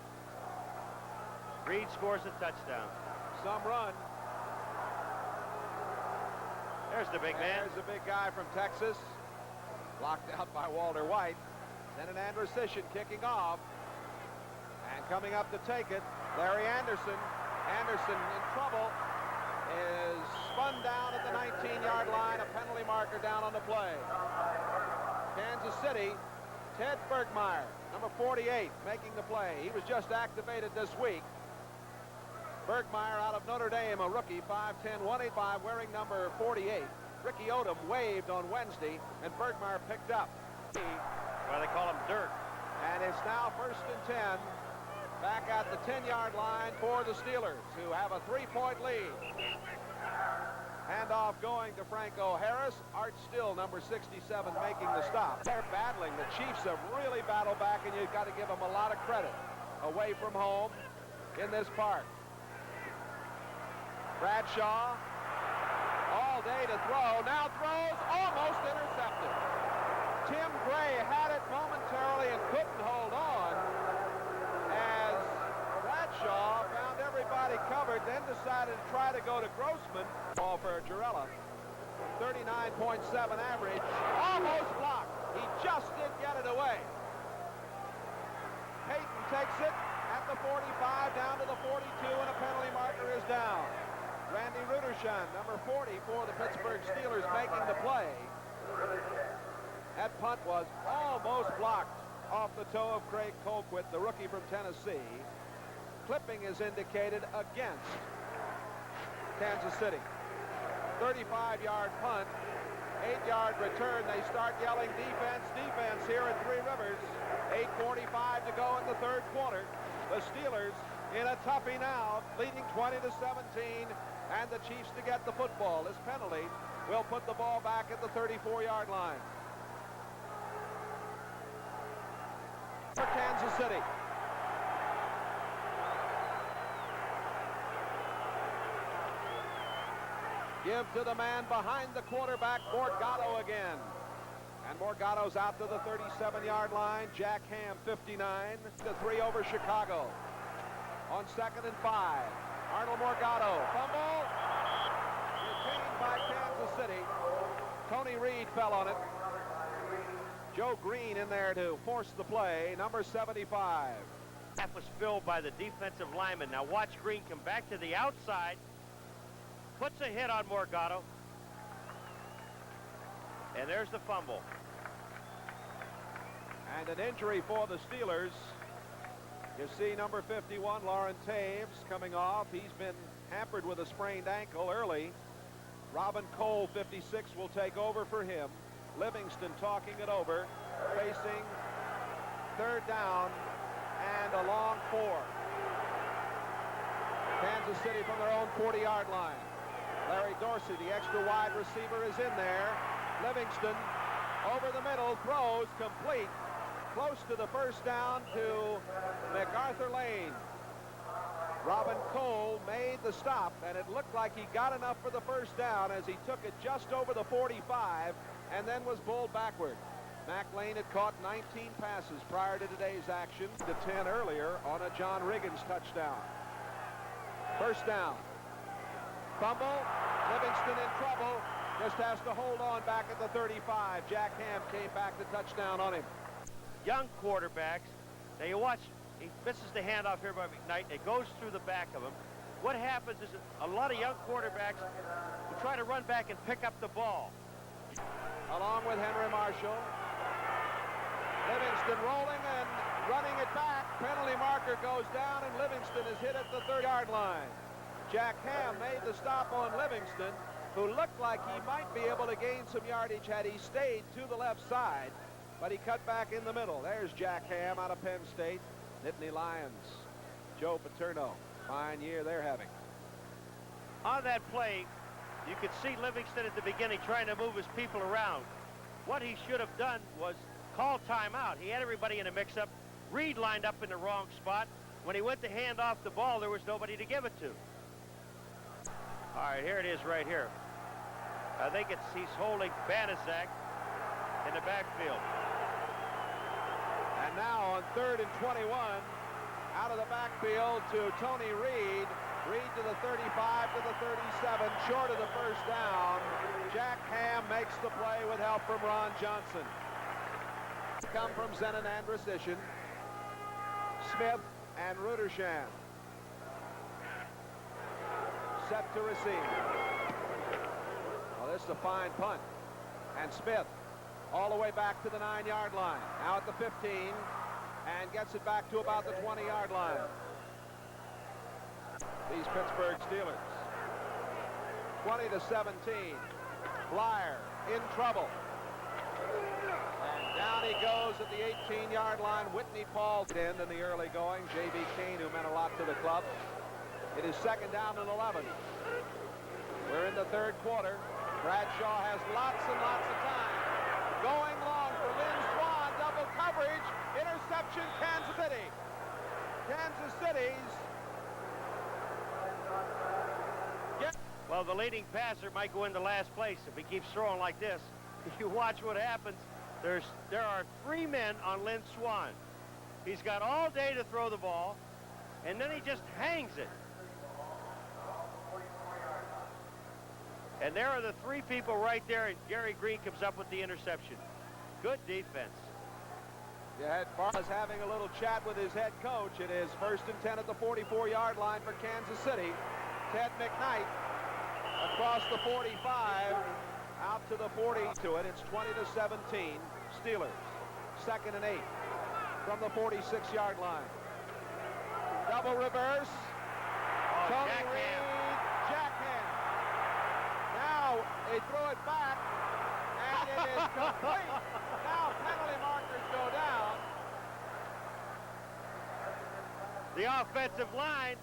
Reed scores a touchdown. Some run. There's the big man. There's the big guy from Texas. Blocked out by Walter White. Then an Andrusician kicking off. And coming up to take it, Larry Anderson. Anderson in trouble. Is spun down at the 19-yard line. A penalty marker down on the play. Kansas City, Ted Bergmeyer, number 48, making the play. He was just activated this week. Bergmeyer out of Notre Dame, a rookie, 5'10", 185, wearing number 48. Ricky Odom waived on Wednesday, and Bergmeyer picked up. Well, they call him Dirt. And it's now 1st and 10. Back at the 10-yard line for the Steelers, who have a 3-point lead. Handoff going to Franco Harris. Art Still, number 67, making the stop. They're battling. The Chiefs have really battled back, and you've got to give them a lot of credit. Away from home in this park. Bradshaw, all day to throw. Now throws, almost intercepted. Tim Gray had it momentarily and couldn't hold on. As Bradshaw found everybody covered, then decided to try to go to Grossman. Ball for Jarella. 39.7 average. Almost blocked. He just did get it away. Payton takes it at the 45, down to the 42, and a penalty marker is down. Randy Rudershine, number 40 for the Pittsburgh Steelers, making the play. That punt was almost blocked off the toe of Craig Colquitt, the rookie from Tennessee. Clipping is indicated against Kansas City. 35-yard punt, 8-yard return. They start yelling defense, defense here at Three Rivers. 8:45 to go in the third quarter. The Steelers in a toughie now, leading 20-17, and the Chiefs to get the football. This penalty will put the ball back at the 34-yard line for Kansas City. Give to the man behind the quarterback, Morgado again. And Morgado's out to the 37-yard line. Jack Ham, 59. The 3 over Chicago. On 2nd and 5. Arnold Morgado. Fumble. Retained by Kansas City. Tony Reed fell on it. Joe Green in there to force the play. Number 75. That was filled by the defensive lineman. Now watch Green come back to the outside. Puts a hit on Morgado. And there's the fumble. And an injury for the Steelers. You see number 51, Lauren Taves, coming off. He's been hampered with a sprained ankle early. Robin Cole, 56, will take over for him. Livingston talking it over, facing third down and a long 4. Kansas City from their own 40-yard line. Larry Dorsey, the extra wide receiver, is in there. Livingston over the middle, throws complete, close to the first down to MacArthur Lane. Robin Cole made the stop, and it looked like he got enough for the first down as he took it just over the 45 and then was bowled backward. Mac Lane had caught 19 passes prior to today's action, to 10 earlier on a John Riggins touchdown. First down. Fumble. Livingston in trouble. Just has to hold on back at the 35. Jack Ham came back to touchdown on him. Young quarterbacks. Now you watch, he misses the handoff here by McKnight. It goes through the back of him. What happens is a lot of young quarterbacks will try to run back and pick up the ball. Along with Henry Marshall. Livingston rolling and running it back. Penalty marker goes down, and Livingston is hit at the 30-yard line. Jack Ham made the stop on Livingston, who looked like he might be able to gain some yardage had he stayed to the left side, but he cut back in the middle. There's Jack Ham out of Penn State. Nittany Lions. Joe Paterno. Fine year they're having. On that play, you could see Livingston at the beginning trying to move his people around. What he should have done was call timeout. He had everybody in a mix-up. Reed lined up in the wrong spot. When he went to hand off the ball, there was nobody to give it to. All right, here it is right here. I think he's holding Banaszak in the backfield. And now on 3rd and 21, out of the backfield to Tony Reed. Reed to the 35, to the 37, short of the first down. Jack Ham makes the play with help from Ron Johnson. Come from Zenon Andrusishin, Smith, and Rudershan. Set to receive. Well, this is a fine punt. And Smith all the way back to the 9-yard line. Now at the 15, and gets it back to about the 20-yard line. These Pittsburgh Steelers. 20-17. Blyer in trouble. And down he goes at the 18-yard line. Whitney Paul in the early going. J.B. Kane, who meant a lot to the club. It is 2nd down and 11. We're in the 3rd quarter. Bradshaw has lots and lots of time. Going long for Lynn Swan. Double coverage. Interception, Kansas City. Kansas City's. Well, the leading passer might go into last place if he keeps throwing like this. If you watch what happens, there are 3 men on Lynn Swan. He's got all day to throw the ball, and then he just hangs it. And there are the 3 people right there, and Gary Green comes up with the interception. Good defense. You had Barnes having a little chat with his head coach. It is 1st and 10 at the 44-yard line for Kansas City. Ted McKnight across the 45, Out to the 40 to it. It's 20-17. Steelers. 2nd and 8 from the 46-yard line. Double reverse. Tony Reed, jackhand. Now they throw it back, and it is complete. Now penalty markers go down. The offensive line,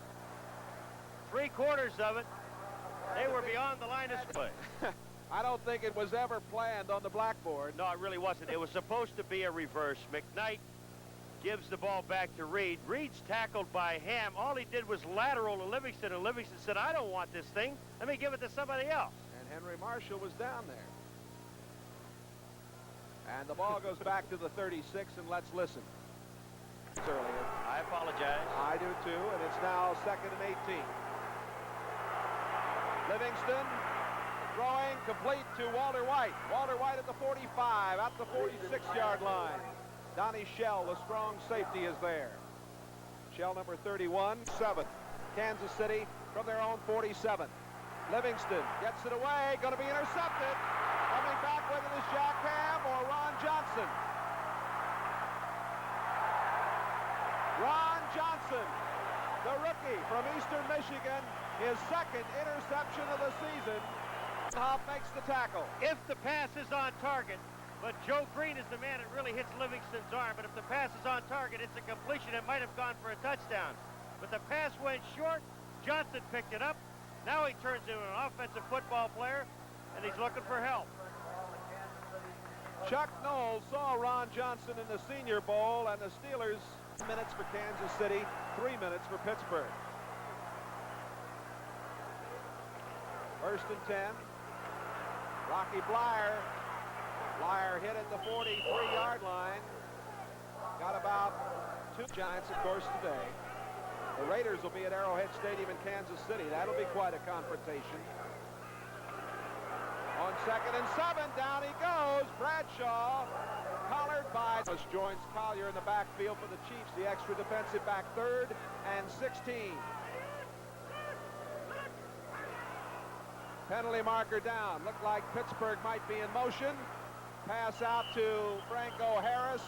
3/4 of it, they were beyond the line of play. I don't think it was ever planned on the blackboard. No, it really wasn't. It was supposed to be a reverse. McKnight gives the ball back to Reed. Reed's tackled by Ham. All he did was lateral to Livingston, and Livingston said, I don't want this thing. Let me give it to somebody else. And Henry Marshall was down there. And the ball goes back to the 36, and let's listen. Earlier. I apologize. I do too, and it's now 2nd and 18. Livingston throwing complete to Walter White. Walter White at the 45, at the 46-yard line. Donnie Shell, the strong safety, is there. Shell number 31, 7. Kansas City from their own 47. Livingston gets it away, going to be intercepted. Coming back with it is Jack Ham or Ron Johnson. Ron Johnson, the rookie from Eastern Michigan, his 2nd interception of the season. Hoff makes the tackle. If the pass is on target, but Joe Green is the man that really hits Livingston's arm, but if the pass is on target, it's a completion. It might have gone for a touchdown. But the pass went short. Johnson picked it up. Now he turns into an offensive football player, and he's looking for help. Chuck Knowles saw Ron Johnson in the Senior Bowl, and the Steelers, minutes for Kansas City, 3 minutes for Pittsburgh. 1st and 10. Rocky Blyer. Blyer hit at the 43-yard line. Got about 2 Giants, of course, today. The Raiders will be at Arrowhead Stadium in Kansas City. That'll be quite a confrontation. On 2nd and 7, down he goes. Bradshaw, collared by joins Collier in the backfield for the Chiefs, the extra defensive back. 3rd and 16. Penalty marker down. Looked like Pittsburgh might be in motion. Pass out to Franco Harris.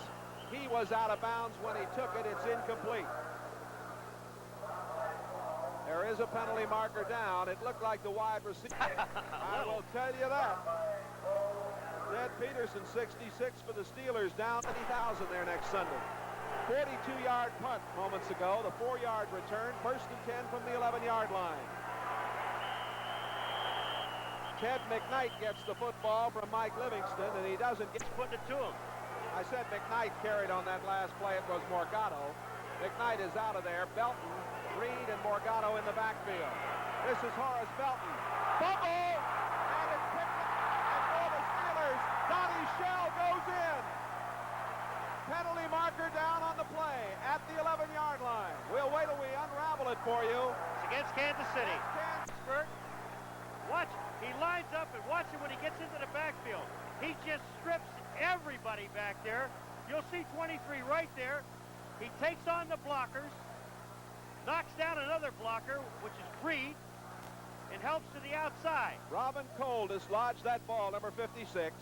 He was out of bounds when he took it. It's incomplete. There is a penalty marker down. It looked like the wide receiver. I will tell you that. Ted Peterson, 66 for the Steelers, down 50,000 there next Sunday. 42-yard punt moments ago. The 4-yard return. 1st and 10 from the 11-yard line. Ted McKnight gets the football from Mike Livingston, and he doesn't get Putting it to him. I said McKnight carried on that last play. It was Morgado. McKnight is out of there. Belton, Reed, and Morgado in the backfield. This is Horace Belton. Fumble! And it's picked up. And for the Steelers, Donnie Shell goes in. Penalty marker down on the play at the 11-yard line. We'll wait till we unravel it for you. It's against Kansas City. Pittsburgh. Watch. He lines up and watch him when he gets into the backfield. He just strips everybody back there. You'll see 23 right there. He takes on the blockers, knocks down another blocker, which is Reed, and helps to the outside. Robin Cole dislodged that ball, number 56.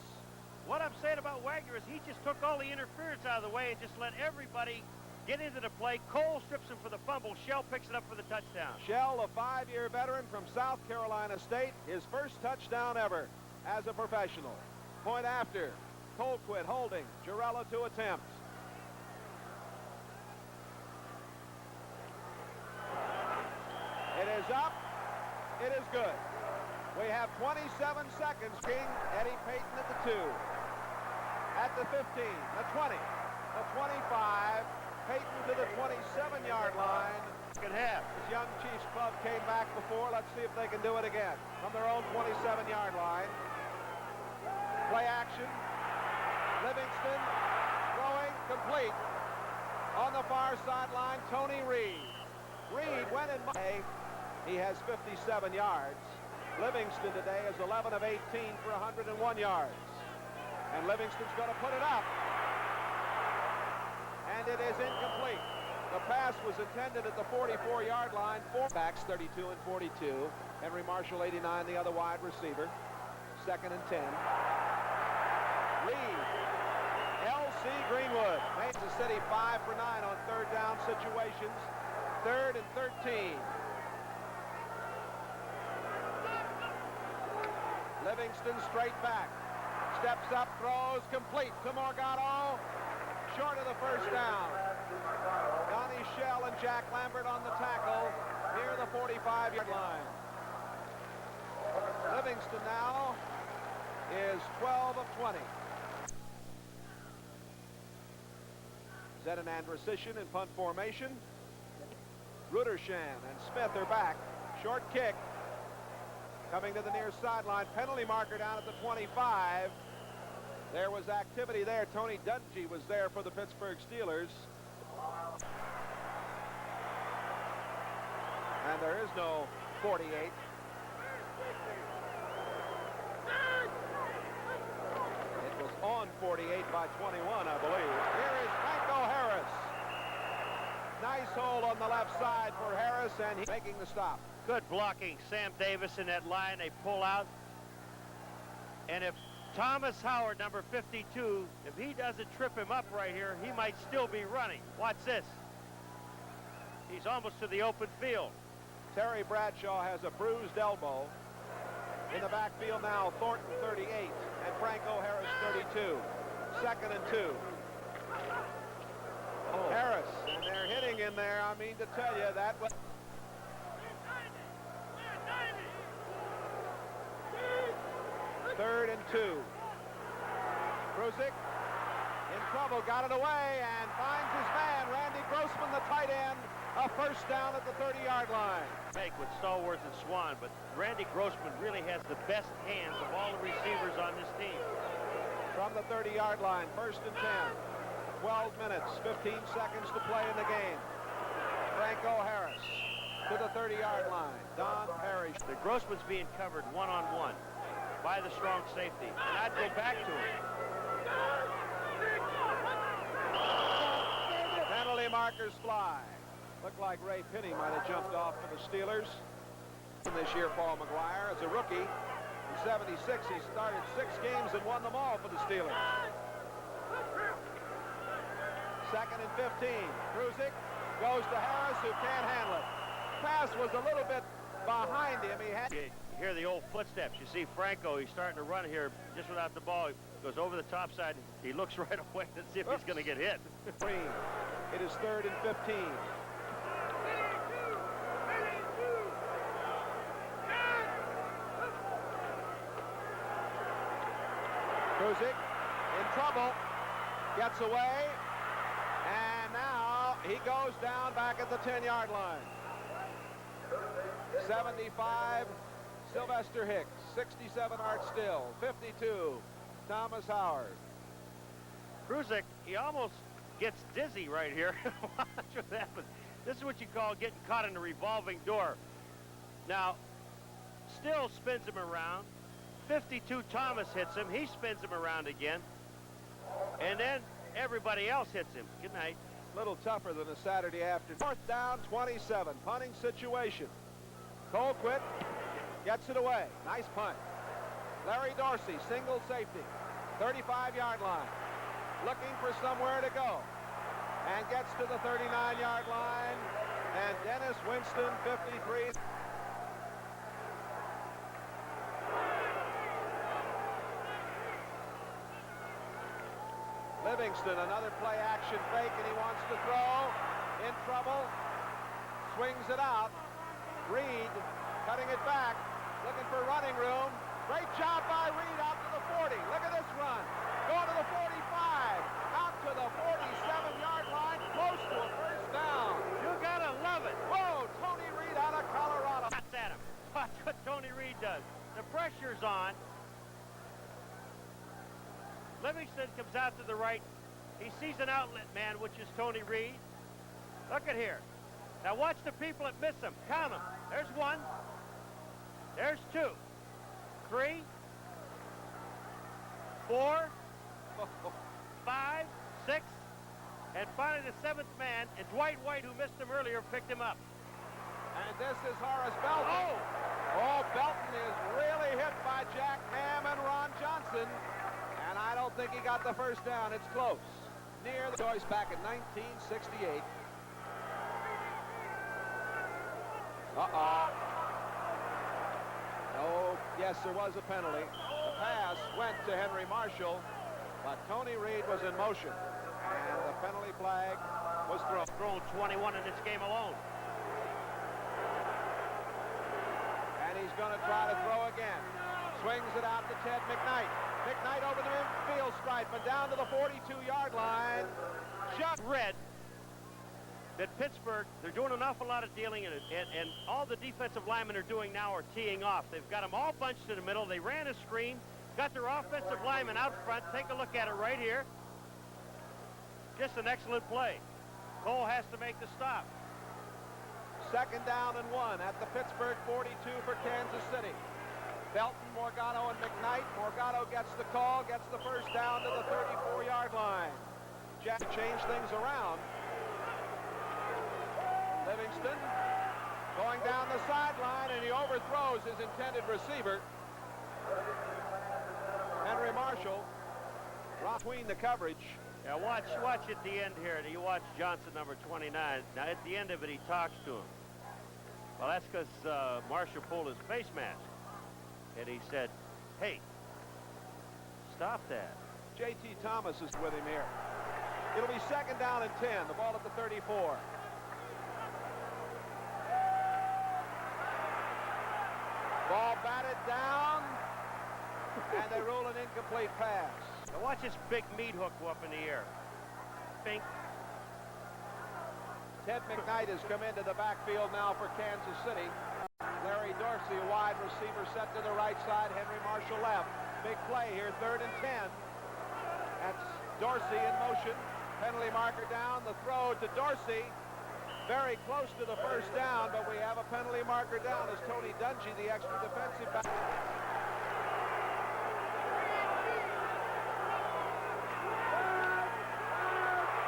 What I'm saying about Wagner is he just took all the interference out of the way and just let everybody get into the play. Cole strips him for the fumble. Shell picks it up for the touchdown. Shell, a 5-year veteran from South Carolina State, his first touchdown ever as a professional. Point after. Colquitt holding. Girella to attempt. It is up. It is good. We have 27 seconds. King, Eddie Payton at the 2. At the 15, the 20, the 25. Payton to the 27-yard line. Second half. This young Chiefs club came back before. Let's see if they can do it again. From their own 27-yard line. Play action. Livingston throwing complete. On the far sideline, Tony Reed. Reed went in. He has 57 yards. Livingston today is 11 of 18 for 101 yards. And Livingston's going to put it up. And it is incomplete. The pass was intended at the 44-yard line. 4 backs, 32 and 42. Henry Marshall, 89, the other wide receiver. 2nd and 10. Reed. L.C. Greenwood. Kansas City 5 for 9 on third down situations. 3rd and 13. Livingston straight back. Steps up, throws, complete to Morgado. Short of the first down. Donnie Shell and Jack Lambert on the tackle near the 45-yard line. Livingston now is 12 of 20. Zenon Andrusician in punt formation. Rudershan and Smith are back. Short kick. Coming to the near sideline. Penalty marker down at the 25. There was activity there. Tony Dungy was there for the Pittsburgh Steelers. And there is no 48. It was on 48 by 21, I believe. Here is Franco Harris. Nice hole on the left side for Harris, and he's making the stop. Good blocking. Sam Davis in that line. They pull out. And if Thomas Howard, number 52, if he doesn't trip him up right here, he might still be running. Watch this. He's almost to the open field. Terry Bradshaw has a bruised elbow. In the backfield now, Thornton 38 and Franco Harris 32. 2nd and 2. Oh. Harris, and they're hitting in there. I mean to tell you, that was... Third and 2. Kruzik in trouble, got it away, and finds his man, Randy Grossman, the tight end. A first down at the 30-yard line. Make with Stallworth and Swan, but Randy Grossman really has the best hands of all the receivers on this team. From the 30-yard line, 1st and 10. 12 minutes, 15 seconds to play in the game. Franco Harris to the 30-yard line. Don Parrish. The Grossman's being covered one-on-one by the strong safety. And I'd go back to him. Penalty markers fly. Looked like Ray Pinney might have jumped off for the Steelers. This year, Paul McGuire, as a rookie, in 76, he started 6 games and won them all for the Steelers. 2nd and 15. Kruzik goes to Harris, who can't handle it. Pass was a little bit behind him. He had... You hear the old footsteps. You see Franco, he's starting to run here just without the ball. He goes over the top side. He looks right away to see if he's going to get hit. It is 3rd and 15. Kruzik in trouble, gets away, and now he goes down back at the 10-yard line. 75, Sylvester Hicks. 67, Art Still. 52, Thomas Howard. Kruzik, he almost gets dizzy right here. Watch what happens. This is what you call getting caught in a revolving door. Now, Still spins him around. 52, Thomas hits him. He spins him around again. And then everybody else hits him. Good night. A little tougher than a Saturday afternoon. 4th down, 27. Punting situation. Colquitt gets it away. Nice punt. Larry Dorsey, single safety. 35-yard line. Looking for somewhere to go. And gets to the 39-yard line. And Dennis Winston, 53. Livingston, another play action fake, and he wants to throw. In trouble. Swings it out. Reed cutting it back. Looking for running room. Great job by Reed out to the 40. Look at this run. Going to the 45. Out to the 47-yard line. Close to a first down. You gotta love it. Whoa, Tony Reed out of Colorado. That's at him. Watch what Tony Reed does. The pressure's on. Livingston comes out to the right. He sees an outlet man, which is Tony Reed. Look at here. Now watch the people that miss him. Count them. There's 1. There's 2. 3. 4. 5. 6. And finally the 7th man, and Dwight White, who missed him earlier, picked him up. And this is Horace Belton. Oh! Oh, Belton is really hit by Jack Ham and Ron Johnson. And I don't think he got the first down. It's close. Near the choice back in 1968. Uh-oh. Oh, yes, there was a penalty. The pass went to Henry Marshall, but Tony Reed was in motion. And the penalty flag was thrown. Thrown 21 in this game alone. And he's going to try to throw again. Swings it out to Ted McKnight. McKnight over the midfield stripe and down to the 42-yard line. Just read that Pittsburgh, they're doing an awful lot of dealing, and all the defensive linemen are doing now are teeing off. They've got them all bunched in the middle. They ran a screen, got their offensive linemen out front. Take a look at it right here. Just an excellent play. Cole has to make the stop. 2nd down and 1 at the Pittsburgh 42 for Kansas City. Belton, Morgado, and McKnight. Morgado gets the call, gets the first down to the 34-yard line. Jack changed things around. Livingston going down the sideline, and he overthrows his intended receiver. Henry Marshall between the coverage. Now watch at the end here. You watch Johnson, number 29. Now at the end of it, he talks to him. Well, that's because Marshall pulled his face mask. And he said, hey, stop that. J.T. Thomas is with him here. It'll be 2nd down and 10. The ball at the 34. Ball batted down, and they roll an incomplete pass. Now watch this big meat hook go up in the air. Bink. Ted McKnight has come into the backfield now for Kansas City. Larry Dorsey, a wide receiver, set to the right side. Henry Marshall left. Big play here, 3rd and 10. That's Dorsey in motion. Penalty marker down. The throw to Dorsey. Very close to the first down, but we have a penalty marker down as Tony Dungy, the extra defensive back.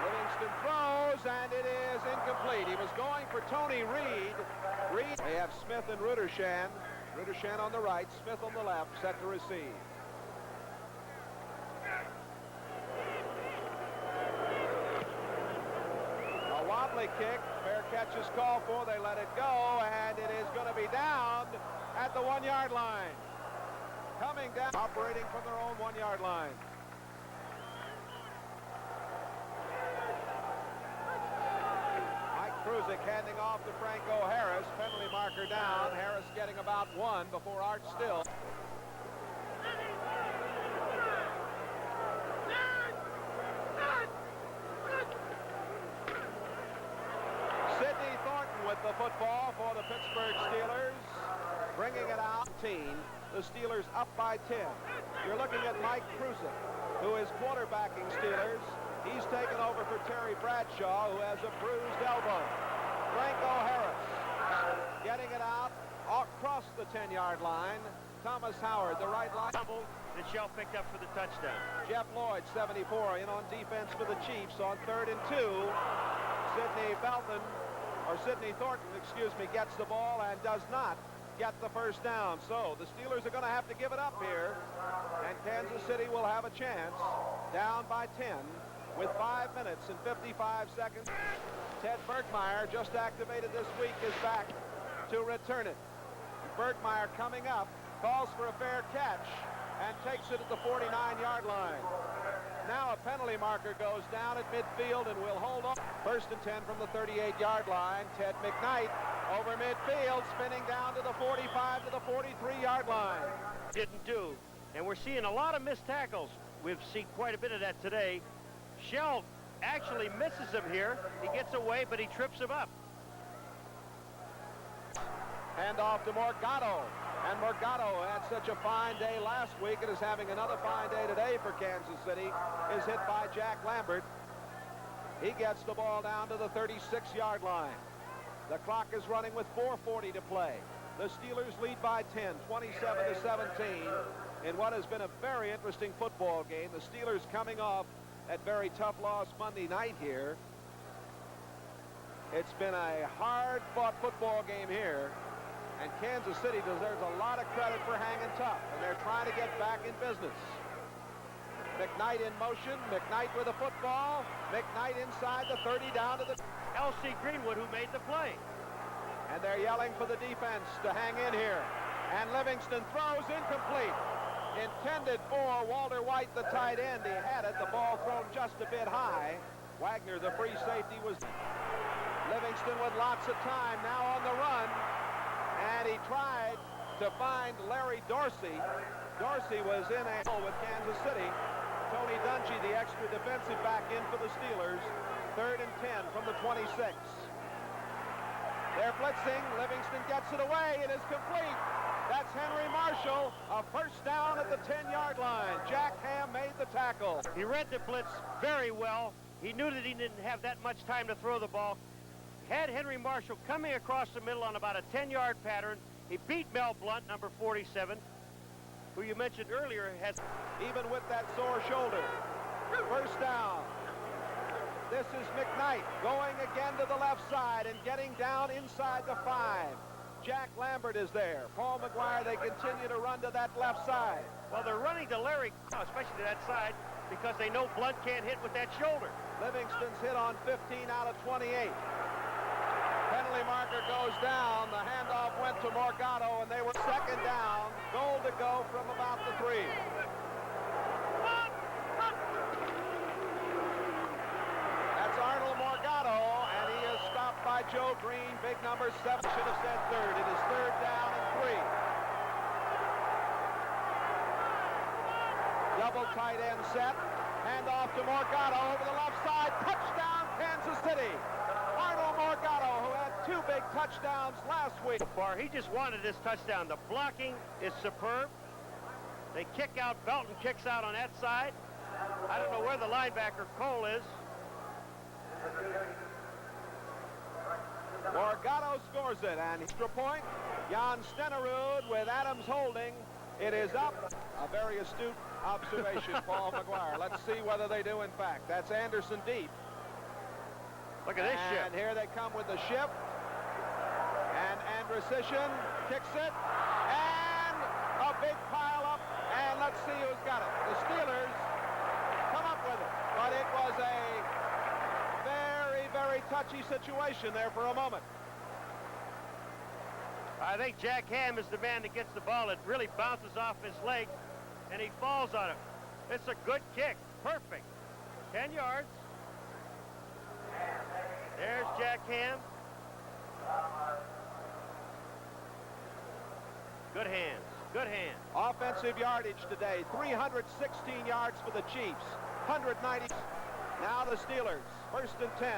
Livingston throws, and it is incomplete. He was going for Tony Reed. They have Smith and Rudershan. Rudershan on the right, Smith on the left, set to receive. A wobbly kick. Fair catch is called for. They let it go, and it is going to be down at the 1-yard line. Coming down, operating from their own 1-yard line. Kruzik handing off to Franco Harris. Penalty marker down. Harris getting about 1 before Art Still. Sidney Thornton with the football for the Pittsburgh Steelers. Bringing it out. The Steelers up by 10. You're looking at Mike Kruzik, who is quarterbacking Steelers. He's taken over for Terry Bradshaw, who has a bruised elbow. Franco Harris getting it out across the 10-yard line. Thomas Howard, the right line. The shell picked up for the touchdown. Jeff Lloyd, 74, in on defense for the Chiefs on 3rd and 2. Sidney Thornton, gets the ball and does not get the first down. So the Steelers are going to have to give it up here, and Kansas City will have a chance, down by 10. With 5 minutes and 55 seconds. Ted Bergmeyer, just activated this week, is back to return it. Bergmeyer coming up, calls for a fair catch, and takes it at the 49-yard line. Now a penalty marker goes down at midfield and will hold on. 1st and 10 from the 38-yard line. Ted McKnight over midfield, spinning down to the 45 to the 43-yard line. Didn't do, and we're seeing a lot of missed tackles. We've seen quite a bit of that today. Shell actually misses him here. He gets away, but he trips him up. Hand off to Morgado. And Morgado had such a fine day last week and is having another fine day today for Kansas City. Is hit by Jack Lambert. He gets the ball down to the 36-yard line. The clock is running with 4:40 to play. The Steelers lead by 10, 27-17, in what has been a very interesting football game. The Steelers coming off that very tough loss Monday night here. It's been a hard-fought football game here. And Kansas City deserves a lot of credit for hanging tough, and they're trying to get back in business. McKnight in motion. McKnight with a football. McKnight inside the 30 down to the L.C. Greenwood, who made the play. And they're yelling for the defense to hang in here. And Livingston throws incomplete. Intended for Walter White, the tight end. He had it. The ball thrown just a bit high. Wagner, the free safety, was Livingston with lots of time now on the run. And he tried to find Larry Dorsey. Dorsey was in a hole with Kansas City. Tony Dungy, the extra defensive back, in for the Steelers. 3rd and 10 from the 26. They're blitzing. Livingston gets it away. It is complete. That's Henry Marshall. A first down at the 10-yard line. Jack Ham made the tackle. He read the blitz very well. He knew that he didn't have that much time to throw the ball. Had Henry Marshall coming across the middle on about a 10-yard pattern. He beat Mel Blunt, number 47, who you mentioned earlier has... Even with that sore shoulder. First down. This is McKnight going again to the left side and getting down inside the 5. Jack Lambert is there. Paul McGuire, they continue to run to that left side. Well, they're running to Larry, especially to that side, because they know Blunt can't hit with that shoulder. Livingston's hit on 15 out of 28. Penalty marker goes down. The handoff went to Morgado, and they were second down. Goal to go from about the 3. That's Arnold Morgado, and he is stopped by Joe Green. Big number 7. Should have said 3rd. It is 3rd down and 3. Double tight end set. Handoff to Morgado over the left side. Touchdown, Kansas City. Arnold Morgado, who had 2 big touchdowns last week. He just wanted this touchdown. The blocking is superb. They kick out. Belton kicks out on that side. I don't know where the linebacker Cole is. Morgado scores it, and extra point. Jan Stenerud with Adams holding. It is up. A very astute observation, Paul McGuire. Let's see whether they do, in fact. That's Anderson deep. Look at this shift. And here they come with the shift. And Andrusician kicks it. And a big pile up. And let's see who's got it. The Steelers come up with it. But it was a very, very touchy situation there for a moment. I think Jack Ham is the man that gets the ball. It really bounces off his leg, and he falls on it. It's a good kick. Perfect. 10 yards. There's Jack Ham. Good hands. Good hands. Offensive yardage today. 316 yards for the Chiefs. 190. Now the Steelers. 1st and 10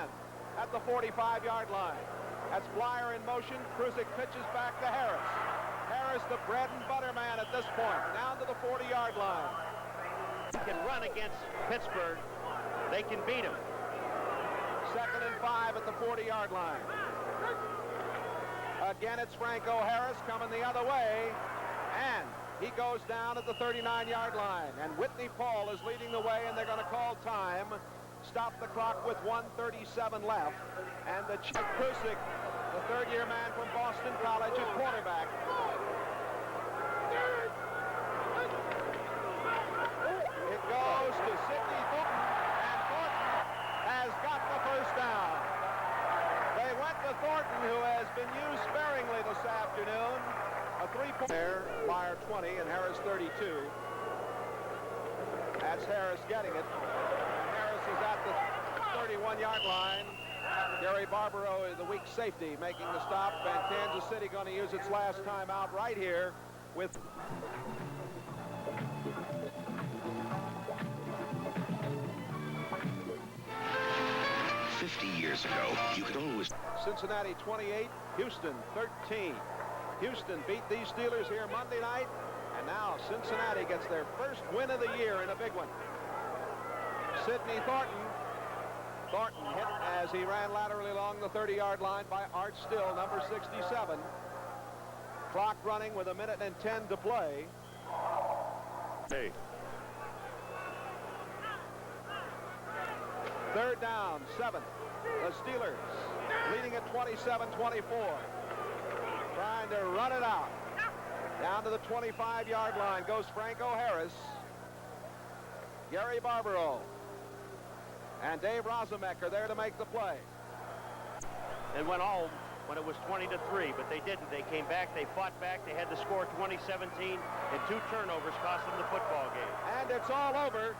at the 45-yard line. That's Blyer in motion. Kruzik pitches back to Harris. Harris, the bread and butter man at this point. Down to the 40-yard line. He can run against Pittsburgh. They can beat him. 2nd and 5 at the 40-yard line. Again, it's Franco Harris coming the other way. And he goes down at the 39-yard line. And Whitney Paul is leading the way, and they're going to call time. Stop the clock with 1:37 left. And the Kruzik, the 3rd-year man from Boston College at quarterback. It goes to Sidney Thornton, and Thornton has got the first down. They went to Thornton, who has been used sparingly this afternoon. A 3-point there, Blyer 20 and Harris 32. That's Harris getting it. And Harris is at the 31-yard line. Gary Barbaro, the weak safety, making the stop, and Kansas City going to use its last time out right here with... Years ago, you could always... Cincinnati 28, Houston 13. Houston beat these Steelers here Monday night, and now Cincinnati gets their first win of the year in a big one. Sidney Thornton. Thornton hit as he ran laterally along the 30-yard line by Art Still, number 67. Clock running with 1:10 to play. Hey. 3rd down, 7. The Steelers leading at 27-24. trying to run it out. Down to the 25-yard line goes Franco Harris, Gary Barbaro, and Dave Rosamek are there to make the play. They went home when it was 20-3, but they didn't. They came back, they fought back, they had to score 20-17, and 2 turnovers cost them the football game. And it's all over.